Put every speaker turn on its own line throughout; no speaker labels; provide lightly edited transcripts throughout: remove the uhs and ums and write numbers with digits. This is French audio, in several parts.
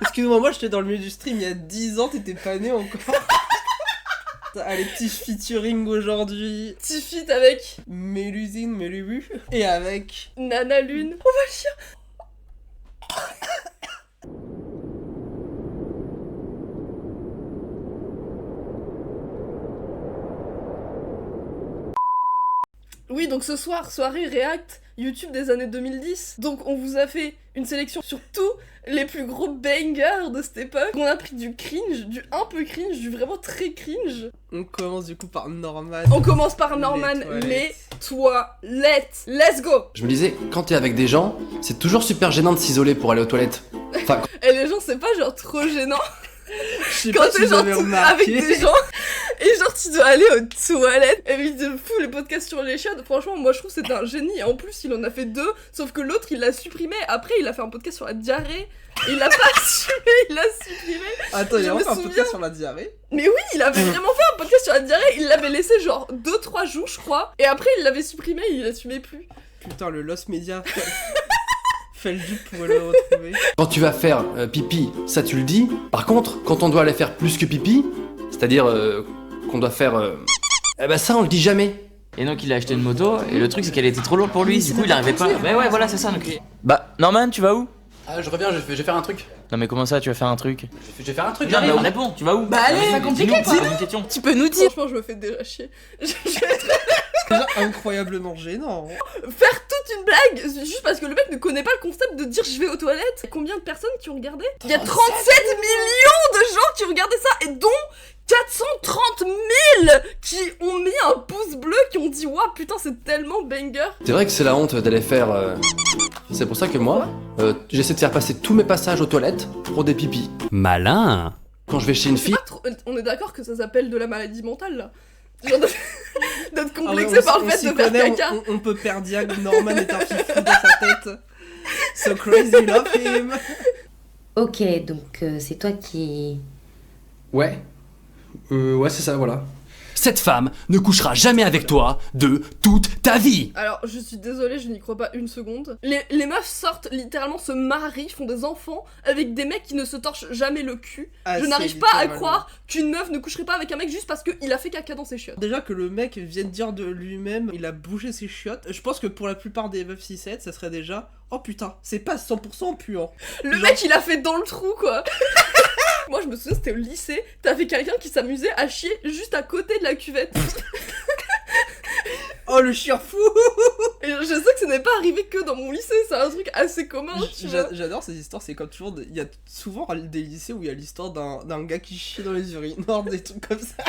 Excuse-moi, moi j'étais dans le milieu du stream il y a 10 ans, t'étais pas né encore. Allez, petit featuring aujourd'hui.
Petit feat avec
Mélusine, Mélubu. Et avec
Nana Lune. On va le chien. Oui, donc ce soir, soirée React, YouTube des années 2010. Donc on vous a fait une sélection sur tous les plus gros bangers de cette époque. On a pris du cringe, du un peu cringe, du vraiment très cringe.
On commence du coup par Norman.
On commence par Norman, les toilettes. Let's go.
Je me disais, quand t'es avec des gens, c'est toujours super gênant de s'isoler pour aller aux toilettes. Enfin,
Et les gens, c'est pas genre trop gênant
Je sais
quand
pas si
t'es
vous
genre
avez
avec
remarqué.
des gens et genre tu dois aller aux toilettes. Et il te fout les podcasts sur les chiottes. Franchement, moi je trouve que c'était un génie. Et en plus, il en a fait 2, sauf que l'autre il l'a supprimé. Après, il a fait un podcast sur la diarrhée. Et il l'a pas assumé, il l'a supprimé.
Attends, il y a
Je me
encore un
souviens.
podcast sur la diarrhée.
Mais oui, il avait vraiment fait un podcast sur la diarrhée. Il l'avait laissé genre 2-3 jours, je crois. Et après, il l'avait supprimé, il l'assumait plus.
Putain, le Lost Media. Fait le dupe pour le retrouver.
quand tu vas faire pipi, ça tu le dis. Par contre, quand on doit aller faire plus que pipi, c'est-à-dire qu'on doit faire... eh ben ça, on le dit jamais.
Et donc il a acheté une moto et le truc c'est qu'elle était trop lourde pour lui, du coup il arrivait pas. Ouais ouais voilà c'est ça donc. Bah Norman tu vas où?
Ah, je reviens, je vais faire un truc.
Non mais comment ça tu vas faire un truc?
Je vais faire un truc,
Non mais
j'arrive.
réponds, tu vas où?
Bah allez,
Vas-y,
c'est pas compliqué,
dis-nous,
quoi.
pose une question.
Tu peux nous dire. Franchement, je me fais déjà chier.
Déjà incroyablement gênant.
Faire toute une blague juste parce que le mec ne connaît pas le concept de dire je vais aux toilettes. Combien de personnes qui ont regardé? Il y a 37 millions de gens qui ont regardé ça et dont 430 000 qui ont mis un pouce bleu, qui ont dit waouh putain c'est tellement banger.
C'est vrai que c'est la honte d'aller faire... C'est pour ça que moi, j'essaie de faire passer tous mes passages aux toilettes pour des pipis.
Malin.
Quand je vais chez une
C'est
fille...
pas trop- On est d'accord que ça s'appelle de la maladie mentale là. Genre d'être
Ah ouais,
complexé par le
on
fait
s'y
de faire
connaît,
caca.
on peut perdre Diag, Norman est un fifou dans sa tête. So crazy, love him.
Ok, donc c'est toi qui...
Ouais. Ouais, c'est ça, voilà.
Cette femme ne couchera jamais avec toi de toute ta vie.
Alors, je suis désolée, je n'y crois pas une seconde. Les meufs sortent, littéralement se marient, font des enfants avec des mecs qui ne se torchent jamais le cul.
Ah,
Je
c'est
n'arrive pas à
littéralement.
croire qu'une meuf ne coucherait pas avec un mec juste parce qu'il a fait caca dans ses chiottes.
Déjà que le mec vienne dire de lui-même, il a bougé ses chiottes. Je pense que pour la plupart des meufs 6-7, ça serait déjà oh putain, c'est pas 100% puant.
Le
Genre-
mec, il a fait dans le trou, quoi. Moi, je me souviens, c'était au lycée, t'avais quelqu'un qui s'amusait à chier juste à côté de la cuvette.
Oh le chien fou.
Et je sais que ce n'est pas arrivé que dans mon lycée, c'est un truc assez commun, tu vois.
J'adore ces histoires, c'est comme toujours, il y a souvent des lycées où il y a l'histoire d'un gars qui chie dans les urinoirs, des trucs comme ça.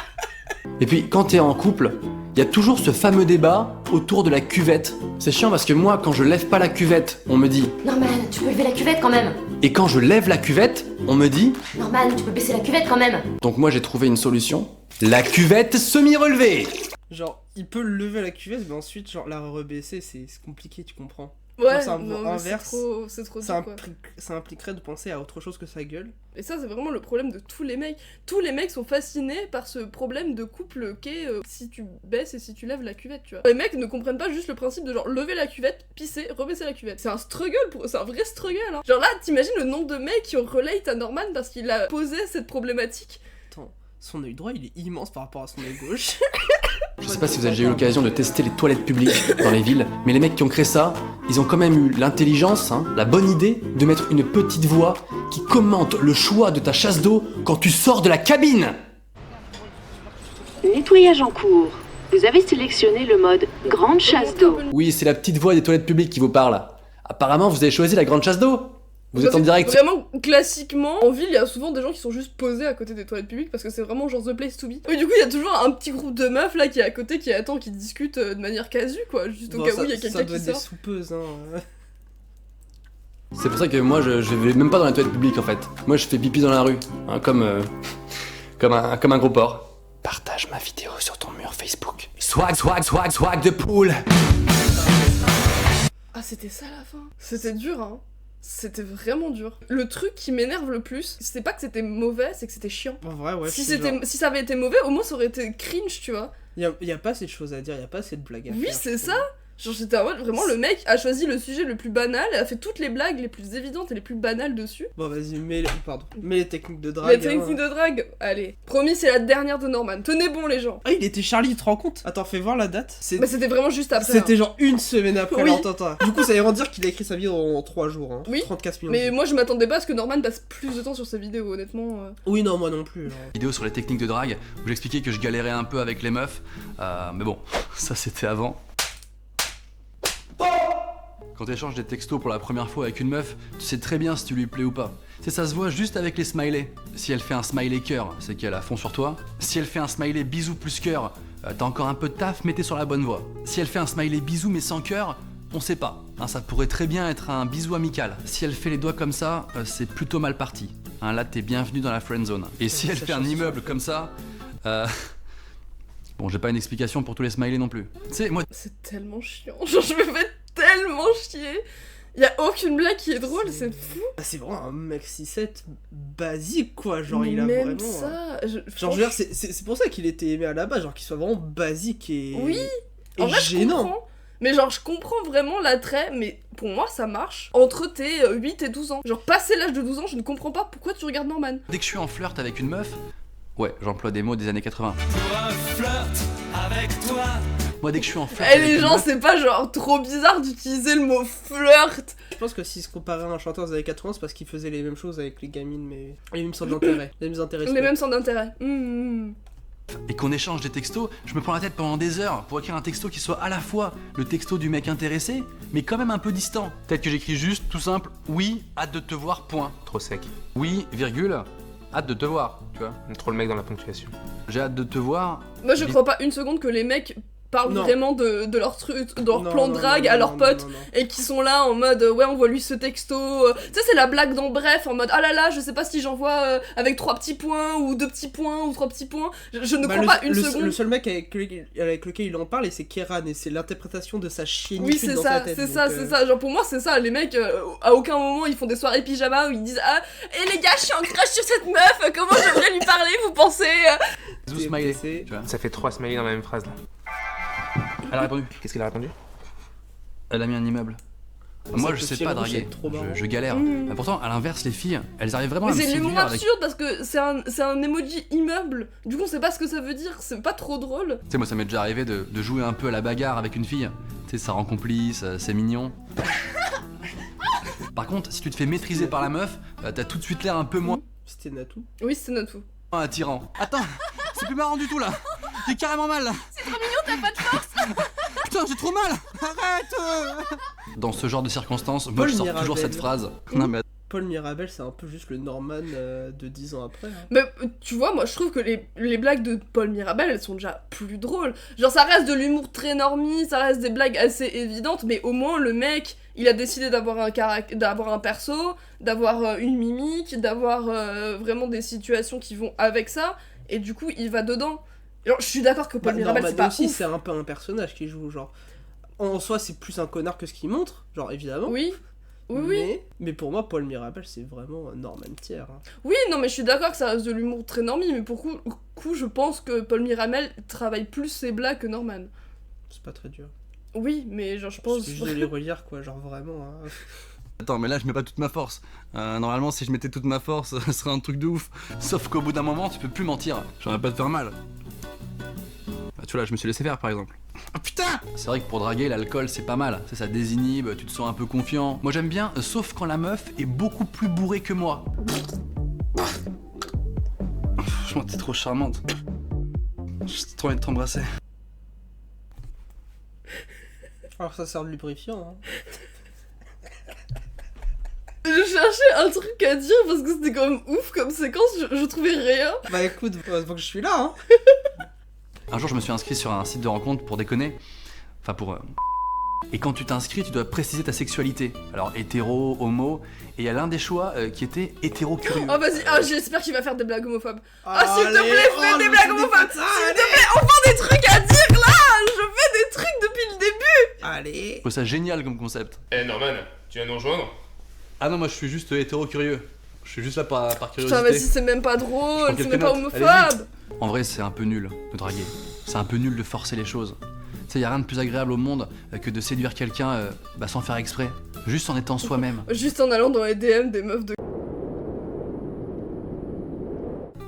Et puis, quand t'es en couple, il y a toujours ce fameux débat autour de la cuvette. C'est chiant parce que moi, quand je lève pas la cuvette, on me dit...
Norman, tu peux lever la cuvette quand même.
Et quand je lève la cuvette, on me dit...
Norman, tu peux baisser la cuvette quand même.
Donc moi, j'ai trouvé une solution. La cuvette semi-relevée.
Genre, il peut lever la cuvette, mais ensuite, genre, la rebaisser, c'est compliqué, tu comprends.
Ouais,
c'est un
non,
mot
mais
inverse.
c'est trop
Ça,
dur, quoi.
ça impliquerait de penser à autre chose que sa gueule.
Et ça, c'est vraiment le problème de tous les mecs. Tous les mecs sont fascinés par ce problème de couple qu'est si tu baisses et si tu lèves la cuvette, tu vois. Les mecs ne comprennent pas juste le principe de genre lever la cuvette, pisser, rebaisser la cuvette. C'est un struggle pour eux, c'est un vrai struggle, hein. Genre là, t'imagines le nombre de mecs qui ont relate à Norman parce qu'il a posé cette problématique.
Attends, son œil droit, il est immense par rapport à son œil gauche.
Je sais pas si vous avez déjà eu l'occasion de tester les toilettes publiques dans les villes, mais les mecs qui ont créé ça, ils ont quand même eu l'intelligence, la bonne idée de mettre une petite voix qui commente le choix de ta chasse d'eau quand tu sors de la cabine.
Nettoyage en cours. Vous avez sélectionné le mode grande chasse d'eau.
Oui, c'est la petite voix des toilettes publiques qui vous parle. Apparemment, vous avez choisi la grande chasse d'eau. Vous êtes en direct.
Vraiment, classiquement, en ville, il y a souvent des gens qui sont juste posés à côté des toilettes publiques parce que c'est vraiment genre the place to be. Et du coup, il y a toujours un petit groupe de meufs là qui est à côté, qui attend, qui discute de manière casu, quoi. Juste au
Bon,
cas
ça-
où il y a
ça
quelqu'un
doit
qui
être des
sort.
soupeuses, hein.
C'est pour ça que moi, je vais même pas dans les toilettes publiques en fait. Moi, je fais pipi dans la rue, hein, comme un gros porc. Partage ma vidéo sur ton mur Facebook. Swag, swag, swag, swag de poule.
Ah, c'était ça la fin. C'était dur, hein. C'était vraiment dur. Le truc qui m'énerve le plus, c'est pas que c'était mauvais, c'est que c'était chiant.
En vrai, ouais.
Si,
je suis genre-
si ça avait été mauvais, au moins ça aurait été cringe, tu vois.
y a pas assez de choses à dire, y a pas assez de blagues à
Oui,
faire,
c'est
je
ça.
trouve.
Genre j'étais en mode, vraiment le mec a choisi le sujet le plus banal et a fait toutes les blagues les plus évidentes et les plus banales dessus.
Bon vas-y, mets les techniques de
La
drague.
technique de drague, allez. Promis, c'est la dernière de Norman. Tenez bon les gens.
Ah, il était Charlie, tu te rends compte? Attends, fais voir la date.
Bah c'était vraiment juste après.
C'était
hein.
genre une semaine après,
Oui.
alors attends. Du coup, ça veut vraiment dire qu'il a écrit sa vie en 3 jours, hein.
Oui,
34 millions.
Mais moi je m'attendais pas à ce que Norman passe plus de temps sur ses vidéos, honnêtement.
Oui, non, moi non plus. Genre.
Vidéo sur les techniques de drague où j'expliquais que je galérais un peu avec les meufs. Mais bon, ça c'était avant. Quand tu échanges des textos pour la première fois avec une meuf, tu sais très bien si tu lui plais ou pas. Ça se voit juste avec les smileys. Si elle fait un smiley cœur, c'est qu'elle a fond sur toi. Si elle fait un smiley bisou plus cœur, t'as encore un peu de taf, mais t'es sur la bonne voie. Si elle fait un smiley bisou mais sans cœur, on sait pas. Hein, ça pourrait très bien être un bisou amical. Si elle fait les doigts comme ça, c'est plutôt mal parti. Hein, là, t'es bienvenu dans la friend zone. Et si elle fait un immeuble comme ça, bon, j'ai pas une explication pour tous les smileys non plus. Tu sais, moi...
C'est tellement chiant. Genre je me fais tellement chier. Y a aucune blague qui est drôle, c'est fou.
Bah, c'est vraiment un mec 6-7 basique, quoi. Genre,
Mais
il a
même
vraiment.
ça.
Genre, je veux dire, c'est pour ça qu'il était aimé à la base, genre qu'il soit vraiment basique et.
Oui.
Et
En vrai, je
gênant.
comprends. Mais genre, je comprends vraiment l'attrait, mais pour moi, ça marche entre tes 8 et 12 ans. Genre, passé l'âge de 12 ans, je ne comprends pas pourquoi tu regardes Norman.
Dès que je suis en flirt avec une meuf, ouais, j'emploie des mots des années 80.
Pour un flirt avec toi.
Moi, dès que je suis en flirt
Eh
avec
les
une
gens,
meuf,
c'est pas genre trop bizarre d'utiliser le mot flirt.
Je pense que s'il se comparait à un chanteur des années 80, c'est parce qu'il faisait les mêmes choses avec les gamines, mais. Les mêmes centres d'intérêt. Les mêmes intérêts.
Les mêmes centres d'intérêt.
et qu'on échange des textos, je me prends la tête pendant des heures pour écrire un texto qui soit à la fois le texto du mec intéressé, mais quand même un peu distant. Peut-être que j'écris juste, tout simple, oui, hâte de te voir, point.
Trop sec.
Oui, virgule, hâte de te voir, tu vois.
Trop le mec dans la ponctuation.
J'ai hâte de te voir.
Moi, je crois pas une seconde que les mecs parlent
Non.
vraiment de leur truc, de leur
Non,
plan de
non,
drague
non,
à
non,
leurs
non,
potes
non, non.
et qui sont là en mode ouais, envoie lui ce texto. Tu sais, c'est la blague dans Bref en mode ah là là, je sais pas si j'envoie avec 3 petits points ou 2 petits points ou 3 petits points. Je ne crois pas une seconde.
Le seul mec avec lequel il en parle, et c'est Kéran, et c'est l'interprétation de sa chienitude
Oui, c'est
dans
ça,
sa tête.
c'est
donc,
ça, c'est ça. Genre pour moi, c'est ça. Les mecs, à aucun moment, ils font des soirées pyjama où ils disent ah, et les gars, je suis en crush sur cette meuf. Comment j'aimerais lui parler, vous pensez
Bisous smiley,
c'est-
tu vois.
Ça fait 3 smileys dans la même phrase là.
Elle a répondu.
Qu'est-ce qu'elle a répondu?
Elle a mis un immeuble. Moi, je sais pas draguer. Je galère.
Mm.
Pourtant, à l'inverse, les filles, elles arrivent vraiment
Mais
à me
c'est de l'humour
séduire avec...
absurde parce que c'est un emoji immeuble. Du coup, on sait pas ce que ça veut dire. C'est pas trop drôle.
Tu sais, moi, ça m'est déjà arrivé de jouer un peu à la bagarre avec une fille. Tu sais, ça rend complice, c'est mignon. Par contre, si tu te fais maîtriser par la meuf, t'as tout de suite l'air un peu moins
C'était Natou.
Oui, c'est Natou.
attirant. Attends, c'est plus marrant du tout là. J'ai carrément mal. C'est trop mignon, t'as pas de force. Putain, j'ai trop mal. Arrête. Dans ce genre de circonstances, moi
Paul
je sors
Mirabel.
toujours cette phrase. Non mais
Paul Mirabel, c'est un peu juste le Norman de 10 ans après. Hein.
Mais tu vois, moi je trouve que les blagues de Paul Mirabel, elles sont déjà plus drôles. Genre, ça reste de l'humour très normie, ça reste des blagues assez évidentes, mais au moins le mec, il a décidé d'avoir un perso, d'avoir une mimique, d'avoir vraiment des situations qui vont avec ça, et du coup, il va dedans. Genre, je suis d'accord que Paul Mirabel,
Norman
c'est pas
aussi,
ouf.
c'est un peu un personnage qui joue, genre. En soi, c'est plus un connard que ce qu'il montre, genre, évidemment.
Oui. Oui.
Mais pour moi, Paul Mirabel, c'est vraiment Norman Thiers. Hein.
Oui, non, mais je suis d'accord que ça reste de l'humour très normie, mais pour coup, je pense que Paul Mirabel travaille plus ses blagues que Norman.
C'est pas très dur.
Oui, mais genre, je pense...
C'est juste de les relire, quoi, genre vraiment. Hein.
attends, mais là je mets pas toute ma force. Normalement, si je mettais toute ma force, ce serait un truc de ouf. Sauf qu'au bout d'un moment, tu peux plus mentir. J'aurais pas te faire mal. Bah, tu vois, là, je me suis laissé faire par exemple. Ah putain! C'est vrai que pour draguer, l'alcool c'est pas mal. Ça désinhibe, tu te sens un peu confiant. Moi j'aime bien, sauf quand la meuf est beaucoup plus bourrée que moi. Franchement, t'es trop charmante. J'ai trop envie de t'embrasser.
Alors ça sert de lubrifiant. Hein.
Je cherchais un truc à dire parce que c'était quand même ouf comme séquence, je trouvais rien.
Bah écoute, heureusement que je suis là. Hein.
Un jour, je me suis inscrit sur un site de rencontre pour déconner. Enfin, pour... Et quand tu t'inscris, tu dois préciser ta sexualité. Alors, hétéro, homo... Et il y a l'un des choix qui était hétéro-curieux.
Oh vas-y, j'espère qu'il va faire des blagues homophobes.
Ah,
S'il te plaît, fais des blagues homophobes. S'il te plaît, enfin des trucs à dire là. Je fais des trucs depuis le début.
Allez.
Je trouve ça génial comme concept.
Eh Norman, tu viens nous rejoindre?
Ah non, moi je suis juste hétéro-curieux. Je suis juste là par curiosité.
Putain, vas-y, c'est même pas drôle,
Je
c'est
prends
même pas
quelques notes.
homophobe.
En vrai, c'est un peu nul de draguer. C'est un peu nul de forcer les choses. Tu sais, y a rien de plus agréable au monde que de séduire quelqu'un sans faire exprès, juste en étant soi-même.
Juste en allant dans les DM des meufs de...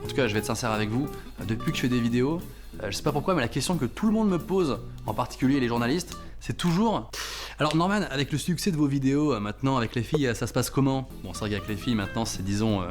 En tout cas, je vais être sincère avec vous, depuis que je fais des vidéos, je sais pas pourquoi, mais la question que tout le monde me pose, en particulier les journalistes, c'est toujours... Alors Norman, avec le succès de vos vidéos, maintenant avec les filles, ça se passe comment? Bon, c'est vrai qu'avec les filles, maintenant, c'est disons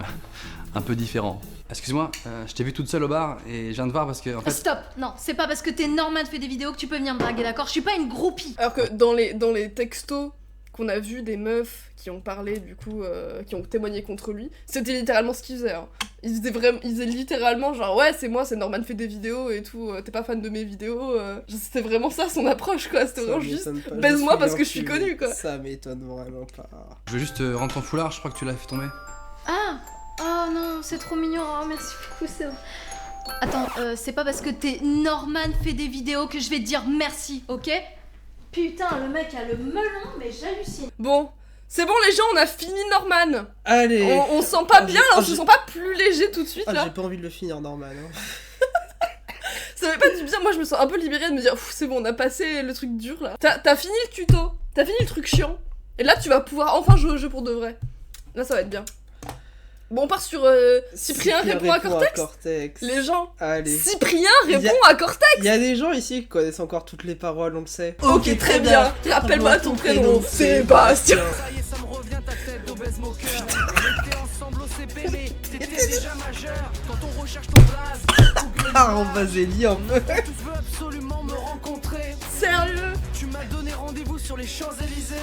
un peu différent. Excuse-moi, je t'ai vu toute seule au bar et je viens de voir parce que en fait...
Stop. Non, c'est pas parce que t'es Norman fait des vidéos que tu peux venir me draguer, d'accord? Je suis pas une groupie.
Alors que dans les textos qu'on a vu des meufs qui ont parlé du coup, qui ont témoigné contre lui, c'était littéralement ce qu'ils faisaient. Hein. Ils disaient littéralement genre ouais c'est moi, c'est Norman fait des vidéos et tout, t'es pas fan de mes vidéos. C'était vraiment ça son approche quoi, c'était vraiment juste baise-moi parce que je suis connue quoi.
Ça m'étonne vraiment pas.
Je veux juste rendre ton foulard, je crois que tu l'as fait tomber.
Ah. Oh non, c'est trop mignon. Oh merci beaucoup, c'est... Attends, c'est pas parce que t'es Norman fait des vidéos que je vais te dire merci, ok? Putain, le mec a le melon, mais j'hallucine.
Bon, c'est bon les gens, on a fini Norman.
Allez.
On se sent pas bien là, on se sent pas plus léger tout de suite là.
J'ai pas envie de le finir Norman.
Ça fait pas du bien, moi je me sens un peu libérée de me dire c'est bon, on a passé le truc dur là. T'as fini le tuto, t'as fini le truc chiant. Et là tu vas pouvoir enfin jouer au jeu pour de vrai. Là ça va être bien. Bon, on part sur Cyprien répond à Cortex. Les gens.
Allez.
Cyprien répond à Cortex.
Il y a des gens ici qui connaissent encore toutes les paroles, on le sait.
Ok, très bien. Rappelle-moi ton prénom, Sébastien.
Ça y est, ça me revient ta tête d'obèse moqueur. On était ensemble au CPB, t'étais déjà majeur. Quand on recherche ton blaze,
Ah, on va zélier un peu.
tous veulent absolument me rencontrer.
Sérieux?
Tu m'as donné rendez-vous sur les Champs-Élysées.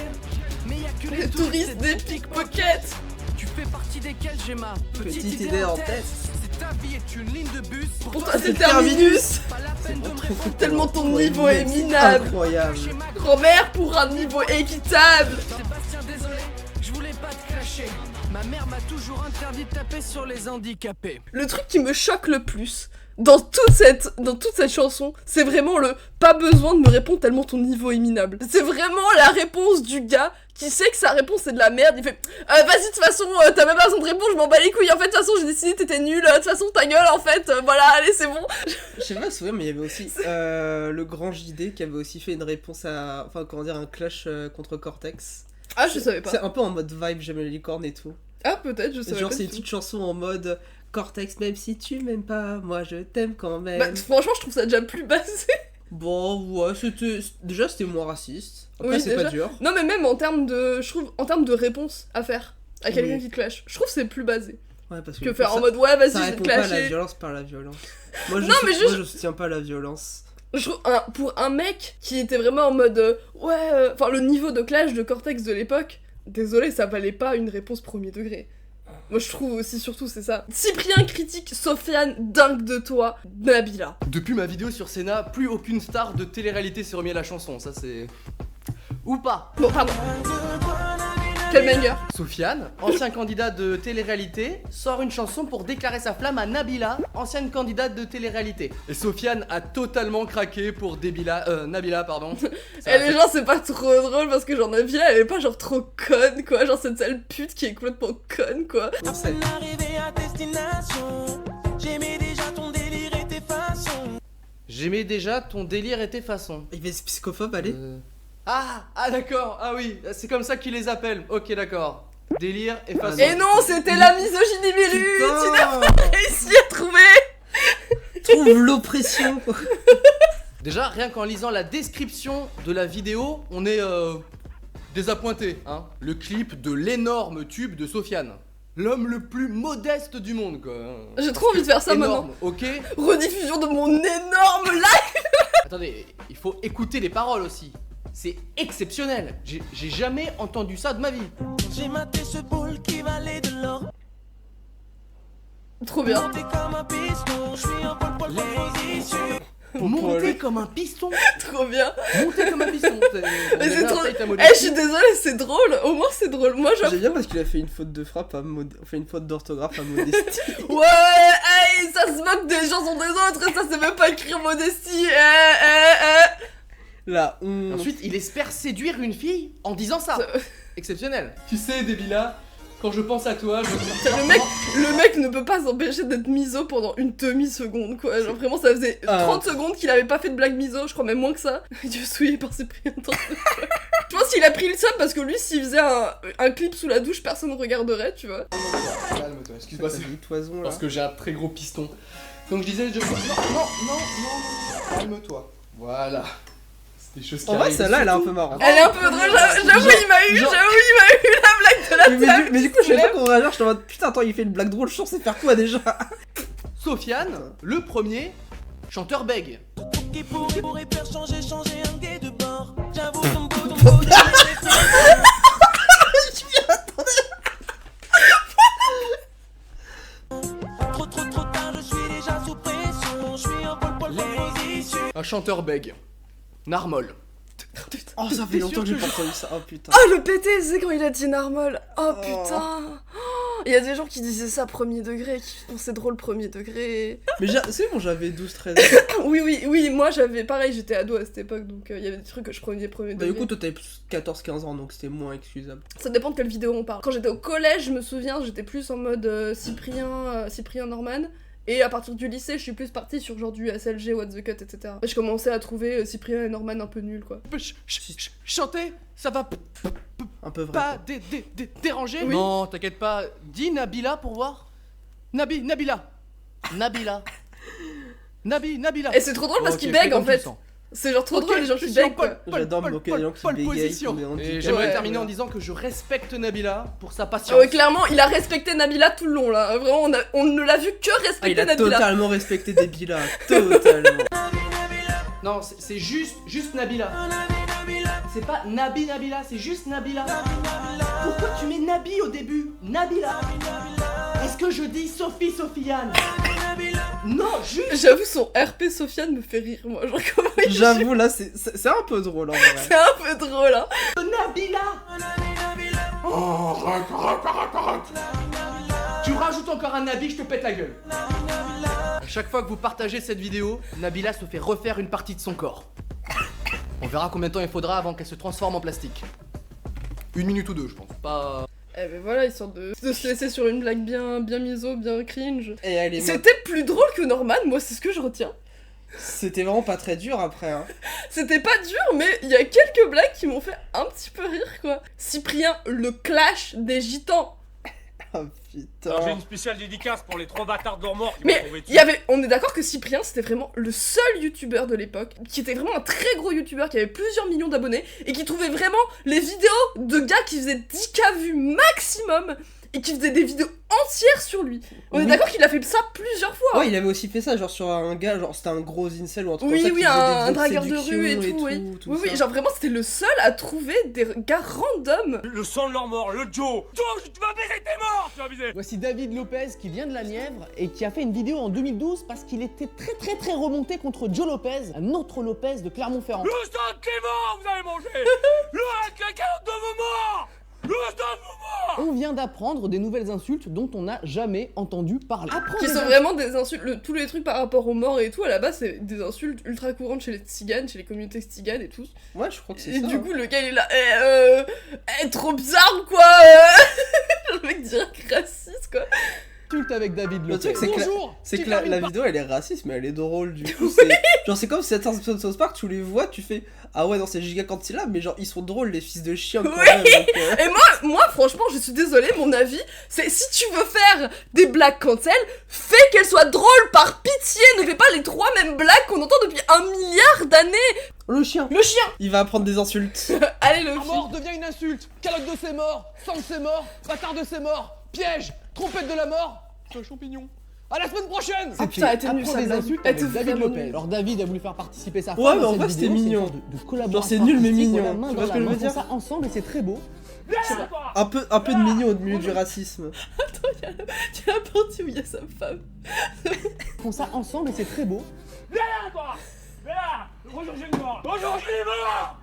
Mais y a que
Les touristes des pickpockets.
Tu fais partie desquels j'ai ma
Petite idée en tête.
Si ta vie est une ligne de bus,
Pour toi c'est terminus.
pas la peine de me répondre.
Tellement ton niveau est minable.
Incroyable.
Grand-mère pour un niveau équitable.
Sébastien, désolé, je voulais pas te clasher. Ma mère m'a toujours interdit de taper sur les handicapés.
Le truc qui me choque le plus dans toute cette chanson, c'est vraiment le pas besoin de me répondre tellement ton niveau est minable. C'est vraiment la réponse du gars qui sait que sa réponse c'est de la merde. Il fait vas-y de toute façon t'as même pas besoin de répondre, je m'en bats les couilles. En fait de toute façon j'ai décidé t'étais nul. De toute façon ta gueule en fait. Voilà allez c'est bon.
Je sais pas souvenir mais il y avait aussi le grand JD qui avait aussi fait une réponse à... Enfin comment dire, un clash contre Cortex.
Ah je savais pas.
C'est un peu en mode vibe, j'aime les licornes et tout.
Ah peut-être je savais
Genre
pas.
c'est une petite chanson en mode... Cortex, même si tu m'aimes pas, moi je t'aime quand même.
Bah franchement je trouve ça déjà plus basé.
Bon ouais, c'était moins raciste. Après
Oui,
c'est
déjà.
pas dur.
Non mais même en termes de... Je trouve en termes de réponse à faire à quelqu'un
Oui.
qui te clash, je trouve que c'est plus basé.
Ouais, parce
Que faire en mode ouais
ça
vas-y je vais
répond
te
pas à la
clasher.
violence par la violence. Moi je,
Non, mais
moi, je soutiens pas la violence.
Je trouve pour un mec qui était vraiment en mode enfin le niveau de clash de Cortex de l'époque, désolé ça valait pas une réponse premier degré. Moi je trouve aussi surtout c'est ça. Cyprien critique Sofiane, dingue de toi, Nabila.
Depuis ma vidéo sur Senna, plus aucune star de télé-réalité s'est remis à la chanson, ça c'est... Ou pas.
Bon pardon. Quel banger.
Sofiane, ancien candidat de télé-réalité, sort une chanson pour déclarer sa flamme à Nabila, ancienne candidate de télé-réalité. Et Sofiane a totalement craqué pour Nabila, pardon.
Et les gens c'est pas trop drôle parce que genre Nabila elle est pas genre trop conne quoi, genre cette sale pute qui est complètement conne quoi.
Arrivé à destination, j'aimais déjà ton délire et tes façons.
J'aimais déjà ton délire et tes façons.
Il va être psychophobe, allez.
Ah d'accord, ah oui, c'est comme ça qu'ils les appellent. Ok d'accord. Délire et façon.
Et non c'était la misogynie Milu. Tu n'as pas réussi à trouver.
Trouve l'oppression.
Déjà, rien qu'en lisant la description de la vidéo, on est désappointé, hein. Le clip de l'énorme tube de Sofiane. L'homme le plus modeste du monde, quoi.
J'ai trop envie de faire ça
énorme,
maintenant.
ok.
Rediffusion de mon énorme live.
Attendez, il faut écouter les paroles aussi. C'est exceptionnel. J'ai jamais entendu ça de ma vie.
J'ai maté ce boule qui valait de l'or.
Trop bien.
Monté comme un piston, je suis en pole position.
Monté comme un piston.
Trop bien.
Monté comme un piston.
Mais c'est trop... Eh, je suis désolée, c'est drôle. Au moins, c'est drôle. Moi,
J'aime bien parce qu'il a fait une faute de frappe fait une faute d'orthographe à Modestie.
Ouais, hey, ça se moque des chansons des autres et ça c'est même pas écrire Modestie.
La honte.
Ensuite, il espère séduire une fille en disant ça. Exceptionnel. Tu sais, Débila, Quand je pense à toi, je...
Le mec ne peut pas s'empêcher d'être miso pendant une demi-seconde, quoi. Genre vraiment, ça faisait 30 secondes qu'il avait pas fait de blague miso, je crois même moins que ça. Dieu souillé par Cyprien. Je pense qu'il a pris le seum parce que lui, s'il faisait un clip sous la douche, personne ne regarderait, tu vois.
Calme-toi, excuse-moi, c'est
toison là.
parce que j'ai un très gros piston. Donc je disais, non, calme-toi. Voilà. C'est des choses qui
En vrai,
arrivent.
celle-là, elle est un peu marrante.
Elle est un peu drôle, j'avoue, il m'a eu la blague de la table.
Mais du coup, je sais pas comment réagir, je suis en mode putain, attends, il fait une blague drôle, je suis censé faire quoi déjà?
Sofiane, le premier, chanteur bègue.
Qui pourrait faire changer un gay de bord. J'avoue, trop tard, je suis déjà sous pression. Je suis en pole position.
Un chanteur bègue. Narmol.
Oh, ça fait longtemps que j'ai pas entendu ça, oh putain.
Oh, le PTSD quand il a dit Narmol. Oh putain. Il y a des gens qui disaient ça premier degré, qui pensaient drôle premier degré.
Mais c'est bon, j'avais 12-13 ans.
Oui, moi j'avais pareil, j'étais ado à cette époque, donc il y avait des trucs que je prenais premier
Bah
degré.
du coup, toi t'avais plus 14-15 ans, donc c'était moins excusable.
Ça dépend de quelle vidéo on parle. Quand j'étais au collège, je me souviens, j'étais plus en mode Cyprien Norman. Et à partir du lycée, je suis plus partie sur genre du SLG, What the Cut, etc. Et je commençais à trouver Cyprien et Norman un peu nuls, quoi.
Chanter, ça va
Un peu vrai.
pas déranger?
Oui.
Non, t'inquiète pas. Dis Nabila pour voir. Nabila. Nabila.
Et c'est trop drôle parce qu'il bègue en fait. C'est genre trop drôle les gens qui bèguent, quoi.
J'adore me moquer des gens qui bégayent.
Position. Et j'aimerais terminer en disant que je respecte Nabila pour sa patience.
Ouais, clairement, il a respecté Nabila tout le long là. Vraiment, on ne l'a vu que
Ah,
respecter
il a
Nabila.
totalement respecté Nabila, totalement.
Non, c'est juste Nabila. C'est pas Nabila, c'est juste Nabila. Pourquoi tu mets Nabi au début? Nabila. Est-ce que je dis Sofiane? Non, juste.
J'avoue, son RP Sofiane me fait rire, moi. Genre, comment il
J'avoue, là, c'est un peu drôle en vrai.
C'est un peu drôle, hein.
Nabila. Oh, arrête. Tu rajoutes encore un Nabi, je te pète la gueule. À chaque fois que vous partagez cette vidéo, Nabila se fait refaire une partie de son corps. On verra combien de temps il faudra avant qu'elle se transforme en plastique. 1 minute ou 2, je pense. Pas...
Eh ben voilà, histoire de se laisser sur une blague bien miso, bien cringe.
Et elle est
C'était plus drôle que Norman, moi c'est ce que je retiens.
C'était vraiment pas très dur après, hein.
C'était pas dur, mais il y a quelques blagues qui m'ont fait un petit peu rire, quoi. Cyprien, le clash des gitans.
Oh putain.
Alors j'ai une spéciale dédicace pour les 3 bâtards de morts qui m'ont
Mais
trouvé dessus.
il y avait, on est d'accord que Cyprien c'était vraiment le seul youtubeur de l'époque qui était vraiment un très gros youtubeur qui avait plusieurs millions d'abonnés et qui trouvait vraiment les vidéos de gars qui faisaient 10K vues maximum et qui faisait des vidéos entières sur lui. On est d'accord qu'il a fait ça plusieurs fois.
Ouais, il avait aussi fait ça, genre sur un gars, genre c'était un gros incel ou un truc comme ça.
Oui,
qui
oui,
faisait
un
des
dragueur de
séductions
rue et tout, oui. Oui, genre vraiment c'était le seul à trouver des gars random.
Le sang de leur mort, le Joe. Joe, tu vas baiser tes morts, tu vas baiser.
Voici David Lopez qui vient de la Nièvre et qui a fait une vidéo en 2012 parce qu'il était très remonté contre Joe Lopez, un autre Lopez de Clermont-Ferrand.
Le sang de tes morts, vous allez manger. Le cacahuète de vos morts. Le sang de vos morts.
On vient d'apprendre des nouvelles insultes dont on n'a jamais entendu parler.
Qui sont vraiment des insultes, tous les trucs par rapport aux morts et tout, à la base c'est des insultes ultra courantes chez les tziganes, chez les communautés tziganes et tout.
Ouais, je crois que c'est
Et
ça.
du coup le gars il est là, trop bizarre ou quoi Le mec direct raciste quoi.
Insulte avec David
Le
Lopez.
truc, c'est que,
Bonjour,
c'est
tu
que la
termines
vidéo elle est raciste, mais elle est drôle du coup.
Oui.
Genre, c'est comme si certains épisodes de South Park, tu les vois, tu fais ah ouais, non, c'est giga cantilab, mais genre ils sont drôles, les fils de chiens quand
Oui.
même. Donc,
Et moi franchement je suis désolée, mon avis c'est si tu veux faire des blagues cancel, fais qu'elles soient drôles par pitié, ne fais pas les 3 mêmes blagues qu'on entend depuis 1 milliard d'années.
Le chien.
Il
va apprendre des insultes.
Allez le
Mort devient une insulte. Calotte de c'est mort. Sang de c'est mort. Bâtard de c'est mort. Piège. Trompette de la mort. C'est un champignon. À la semaine prochaine.
Ah putain, elle était nulle,
Apprends
ça,
des
David.
insultes
Elle
avec
était
David
vraiment
Lopez.
nulle.
Alors David a voulu faire participer sa femme.
Ouais, mais
dans
en
cette
vrai, c'était
vidéo.
mignon.
C'est une sorte de collaboration
Genre, c'est nul, mais
artistique,
mignon.
la main
Tu
dans
vois ce
la
que je
main.
veux
Ils
dire
font ça ensemble et c'est très beau.
Un peu de mignon au milieu du racisme.
Attends, il y a la partie où il y a sa femme.
Ils font ça ensemble et c'est très beau.
Viens là, toi. Viens là. Bonjour, j'ai les morts. Bonjour, j'ai les morts.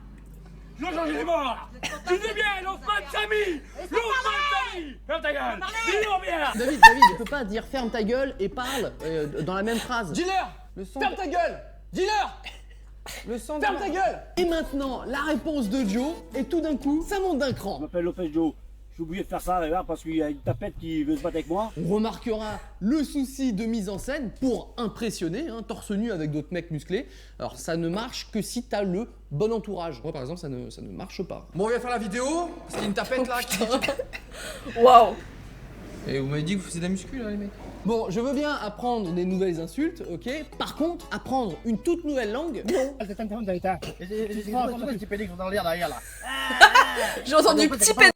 Bonjour, j'ai les morts. Tu dis bien, l'Offman Samy. L'Offman Samy. Ferme ta gueule. Dis-nous bien.
David, il peut pas dire ferme ta gueule et parle dans la même phrase.
Dealer,
Le son
ferme ta gueule. Dealer,
Le son
ferme ta gueule.
Et maintenant, la réponse de Joe, et tout d'un coup, ça monte d'un cran.
Je m'appelle Lopez Joe. Je suis obligé de faire ça regarde, parce qu'il y a une tapette qui veut se battre avec moi.
On remarquera le souci de mise en scène pour impressionner, hein, torse nu avec d'autres mecs musclés. Alors ça ne marche que si t'as le bon entourage. Moi par exemple ça ne marche pas. Bon on vient faire la vidéo, parce qu'il y a une tapette là qui...
Waouh.
Et vous m'avez dit que vous faisiez de la muscu là les mecs. Bon, je veux bien apprendre des nouvelles insultes, ok. Par contre, apprendre une toute nouvelle langue, non.
J'ai entendu petit pédé.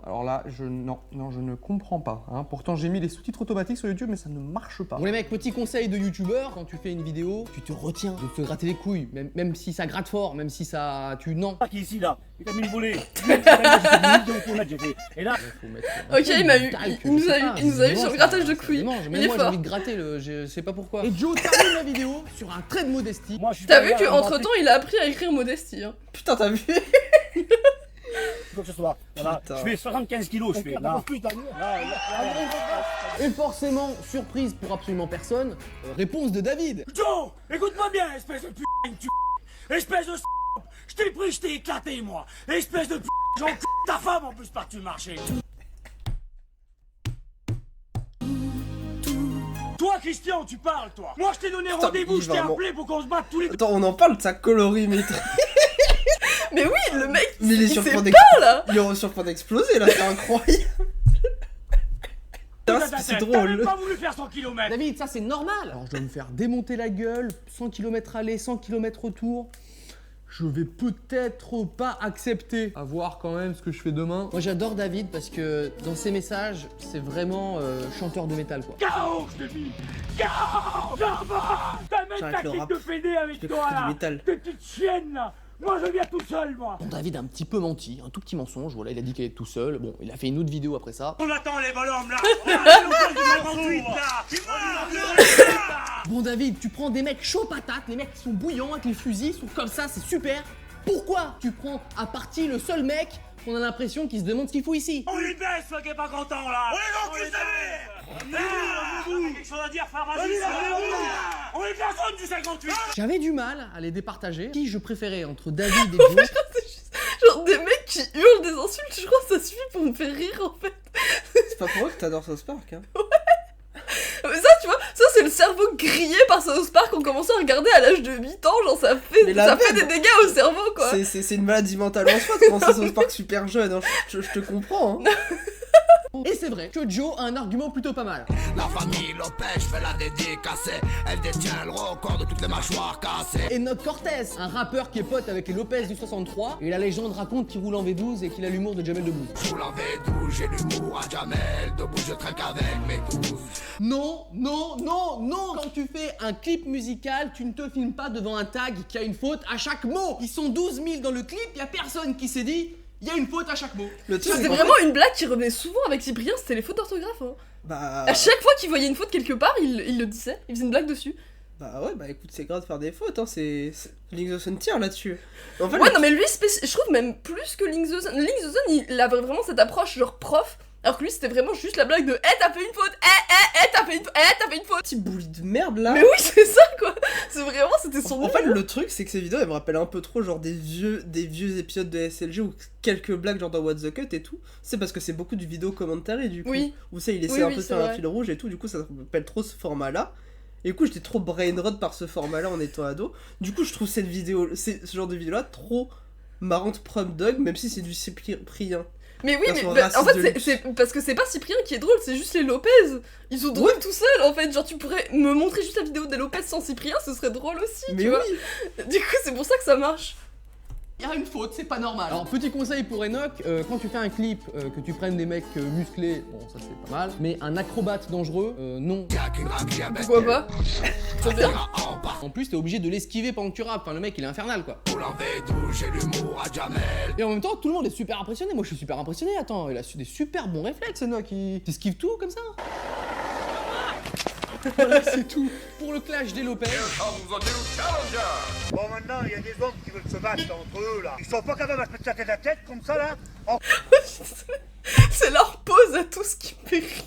Alors là, je ne comprends pas. Hein. Pourtant, j'ai mis les sous-titres automatiques sur YouTube, mais ça ne marche pas. Bon les mecs, petit conseil de youtubeur, quand tu fais une vidéo, tu te retiens de te gratter les couilles, même si ça gratte fort, même si ça... Non.
Qui est ici là? Il t'a mis une volée. Et là...
Ok, il nous a eu sur le grattage de couilles.
Mais moi j'ai envie de gratter, je sais pas pourquoi. Et Joe termine la vidéo sur un trait de modestie.
T'as vu qu'entre temps, il a appris à écrire modestie. Hein.
Putain, t'as vu?
Faut que ce soit. Voilà. Je fais 75 kilos, je fais. Là.
Et forcément, surprise pour absolument personne, réponse de David.
Joe, écoute-moi bien, espèce de espèce de je t'ai pris, je t'ai éclaté, moi. Espèce de j'en ta femme en plus par-dessus le marché. Toi, Christian, tu parles, toi. Moi, je t'ai donné rendez-vous, je t'ai appelé pour qu'on se batte tous les...
Attends, on en parle de sa colorimétrie.
Mais oui, le mec,
mais il est
sur
le
point là.
Il est sur le point d'exploser là, c'est incroyable. C'est drôle.
T'as même pas voulu faire 100 km.
David, ça c'est normal. Alors je dois me faire démonter la gueule, 100 km aller, 100 km retour. Je vais peut-être pas accepter. À voir quand même ce que je fais demain. Moi j'adore David parce que dans ses messages, c'est vraiment chanteur de métal quoi.
KO, je te dis. KO. T'as même tactique de fédé avec toi là. Tes petites chiennes là. Moi je viens tout seul moi.
Bon, David a un petit peu menti, un tout petit mensonge, voilà il a dit qu'il était tout seul, bon il a fait une autre vidéo après ça.
On attend les bonhommes là.
Bon David, tu prends des mecs chauds patates, les mecs qui sont bouillants avec les fusils, sont comme ça, c'est super. Pourquoi tu prends à partie le seul mec qu'on a l'impression qu'il se demande ce qu'il fout ici?
On lui baisse, toi qui est pas content là. On est quelque chose à dire, on est personne du 58.
J'avais du mal à les départager. Qui je préférais entre David et Joe?
Genre des mecs qui hurlent des insultes, je crois que ça suffit pour me faire rire en fait.
C'est pas pour eux que t'adores South Park hein.
Ouais. Mais ça tu vois, ça c'est le cerveau grillé par South Park qu'on commençait à regarder à l'âge de 8 ans, genre ça fait des dégâts au cerveau quoi.
C'est une maladie mentale en soi de commencer South Park super jeune, hein. Je te comprends hein.
Et c'est vrai que Joe a un argument plutôt pas mal.
La famille Lopez fait la dédicacée. Elle détient le record de toutes les mâchoires cassées.
Enoch Cortez, un rappeur qui est pote avec les Lopez du 63. Et la légende raconte qu'il roule en V12 et qu'il a l'humour de Jamel Debbouze.
Je roule en V12, j'ai l'humour à Jamel Debbouze, je trinque avec mes 12.
Non. Quand tu fais un clip musical, tu ne te filmes pas devant un tag qui a une faute à chaque mot. Ils sont 12 000 dans le clip, y a personne qui s'est dit... Il y a une faute à chaque mot.
C'était vraiment une blague qui revenait souvent avec Cyprien, c'était les fautes d'orthographe. Hein.
Bah...
À chaque fois qu'il voyait une faute quelque part, il le disait, il faisait une blague dessus.
Bah ouais, bah écoute, c'est grave de faire des fautes, hein, c'est... Link the Sun tire là-dessus.
En fait, ouais, non mais lui, je trouve même plus que Link the Sun. Link the Sun, il avait vraiment cette approche genre prof, alors que lui, c'était vraiment juste la blague de « Eh, t'as fait une faute! T'as fait une faute! »
Petit bully de merde là.
Mais oui, c'est ça quoi. C'est vraiment, c'était son...
En fait, le truc, c'est que ces vidéos, elles me rappellent un peu trop genre des vieux épisodes de SLG ou quelques blagues genre dans What the Cut et tout. C'est parce que c'est beaucoup du vidéo commentary du coup.
Oui.
Où ça, il essaie un peu de faire un fil rouge et tout, du coup, ça me rappelle trop ce format-là. Et du coup, j'étais trop brainrot par ce format-là en étant ado. Du coup, je trouve ce genre de vidéo-là trop marrante prom dog, même si c'est du Cyprien.
Mais oui, mais en fait, c'est parce que c'est pas Cyprien qui est drôle, c'est juste les Lopez. Ils sont drôles tout seuls en fait. Genre, tu pourrais me montrer juste la vidéo des Lopez sans Cyprien, ce serait drôle aussi,
mais
tu vois. Du coup, c'est pour ça que ça marche.
Il y a une faute, c'est pas normal. Alors, petit conseil pour Enoch, quand tu fais un clip, que tu prennes des mecs musclés, bon, ça c'est pas mal, mais un acrobate dangereux, non.
Pourquoi pas? C'est bien.
En plus, t'es obligé de l'esquiver pendant que tu rappes. Enfin, le mec, il est infernal, quoi. Et en même temps, tout le monde est super impressionné. Moi, je suis super impressionné. Attends, il a des super bons réflexes, Enoch. Il t'esquive tout comme ça. Voilà, c'est tout pour le clash des Lopez.
Bon, maintenant, il y a des hommes qui veulent se battre entre eux, là. Ils sont pas capables de se mettre sa tête à tête comme ça, là.
C'est leur pose à tout ce qui me fait rire.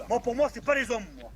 Moi, pour moi, c'est pas les hommes, moi.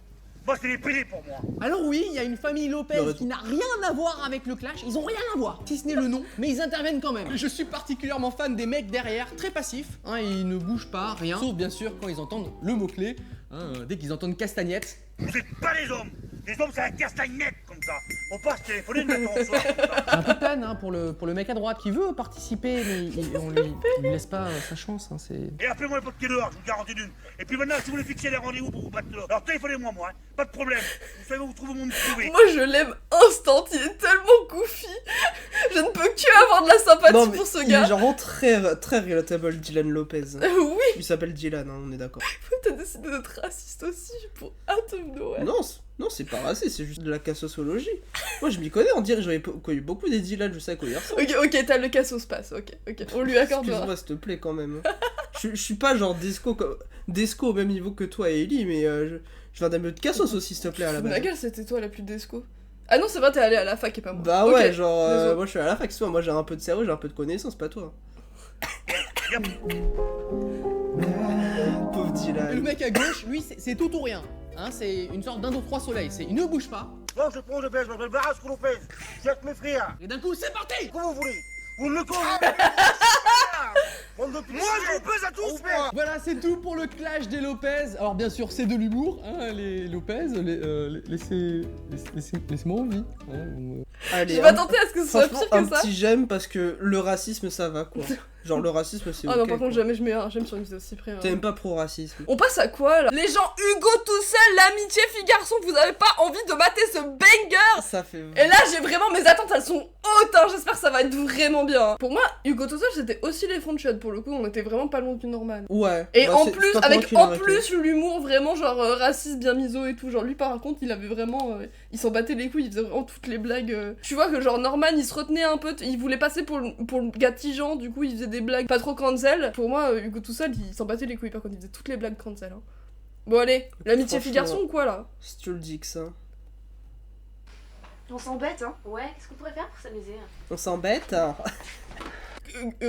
Moi, c'est les PD pour moi.
Alors oui, il y a une famille Lopez qui n'a rien à voir avec le clash, ils ont rien à voir, si ce n'est le nom, mais ils interviennent quand même. Je suis particulièrement fan des mecs derrière, très passifs, hein, ils ne bougent pas, rien, sauf bien sûr quand ils entendent le mot-clé, hein, dès qu'ils entendent castagnette.
Vous êtes pas les hommes. Les hommes, c'est un castagne net comme ça. On passe téléphoner de matin au soir comme ça.
J'ai un peu de peine hein, pour le mec à droite qui veut participer, mais on lui laisse pas sa chance, hein, c'est...
Et appelez-moi le pote qui est dehors, je vous garantis d'une. Et puis maintenant, si vous voulez fixer les rendez-vous pour vous battre dehors, alors téléphonez-moi, moi, hein. Pas de problème. Vous savez où vous trouvez mon trouver.
Moi je l'aime instant, il est tellement goofy. Je ne peux que avoir de la sympathie pour ce
il
gars.
est genre très, très relatable, Dylan Lopez.
Oui.
Il s'appelle Dylan, hein, on est d'accord.
T'as décidé d'être raciste aussi pour out of nowhere.
Non, c'est pas raciste, c'est juste de la cassosologie. Moi, je m'y connais, on dirait, j'avais connu beaucoup des Dylan, je sais à quoi il ressemble.
Ok, t'as le cassos passe, ok, on lui accorde.
Excuse-moi, s'il te plaît, quand même. Je suis pas genre Desco au même niveau que toi et Ellie, mais je viens d'un peu de cassos aussi, s'il te plaît, à la base.
Ma gueule, c'était toi la plus desco. Ah non, c'est vrai, t'es allé à la fac et pas moi.
Bah
okay,
ouais, genre, moi je suis à la fac, toi, moi j'ai un peu de cerveau, j'ai un peu de connaissances, pas toi. Pauvre Dylan.
Et le mec à gauche, lui, c'est tout ou rien. Hein, c'est une sorte d'un, deux, trois soleils, il ne bouge pas.
Bon, je m'appelle Barasco Lopez. Je suis avec mes frères.
Et d'un coup, c'est parti.
Comment vous voulez? Vous me le moi, je vous pèse à tous, frère.
Voilà, c'est tout pour le clash des Lopez. Alors bien sûr, c'est de l'humour, hein, les Lopez, laissez-moi en vie. Hein,
Allez,
je vais tenter à ce que ce soit pire que ça.
Un petit j'aime parce que le racisme ça va quoi. Genre le racisme c'est ok.
Ah non, par contre,
quoi.
jamais je mets un j'aime sur une vidéo Cyprien.
T'aimes pas pro-racisme.
On passe à quoi là? Les gens Hugo tout seul, l'amitié fille-garçon, vous avez pas envie de mater ce banger?
Ça fait...
Et là, j'ai vraiment mes attentes, elles sont hautes, hein. J'espère que ça va être vraiment bien. Pour moi, Hugo tout seul, c'était aussi les fonds de chiottes pour le coup, on était vraiment pas loin du Norman.
Ouais.
Et
bah,
en
c'est
plus,
pas
avec
moi
en
qui l'ai
plus l'humour vraiment genre raciste, bien miso et tout. Genre lui par contre, il avait vraiment, il s'en battait les couilles, il faisait vraiment toutes les blagues. Tu vois que genre Norman, il se retenait un peu, il voulait passer pour le gars tigeant, du coup il faisait des blagues pas trop cancel. Pour moi, Hugo tout seul, il s'en battait les couilles par contre, il faisait toutes les blagues cancel. Hein. Bon allez, l'amitié fille-garçon ou quoi là?
Si tu le dis que ça.
On s'embête, hein? Ouais, qu'est-ce qu'on pourrait faire pour s'amuser?
On s'embête hein.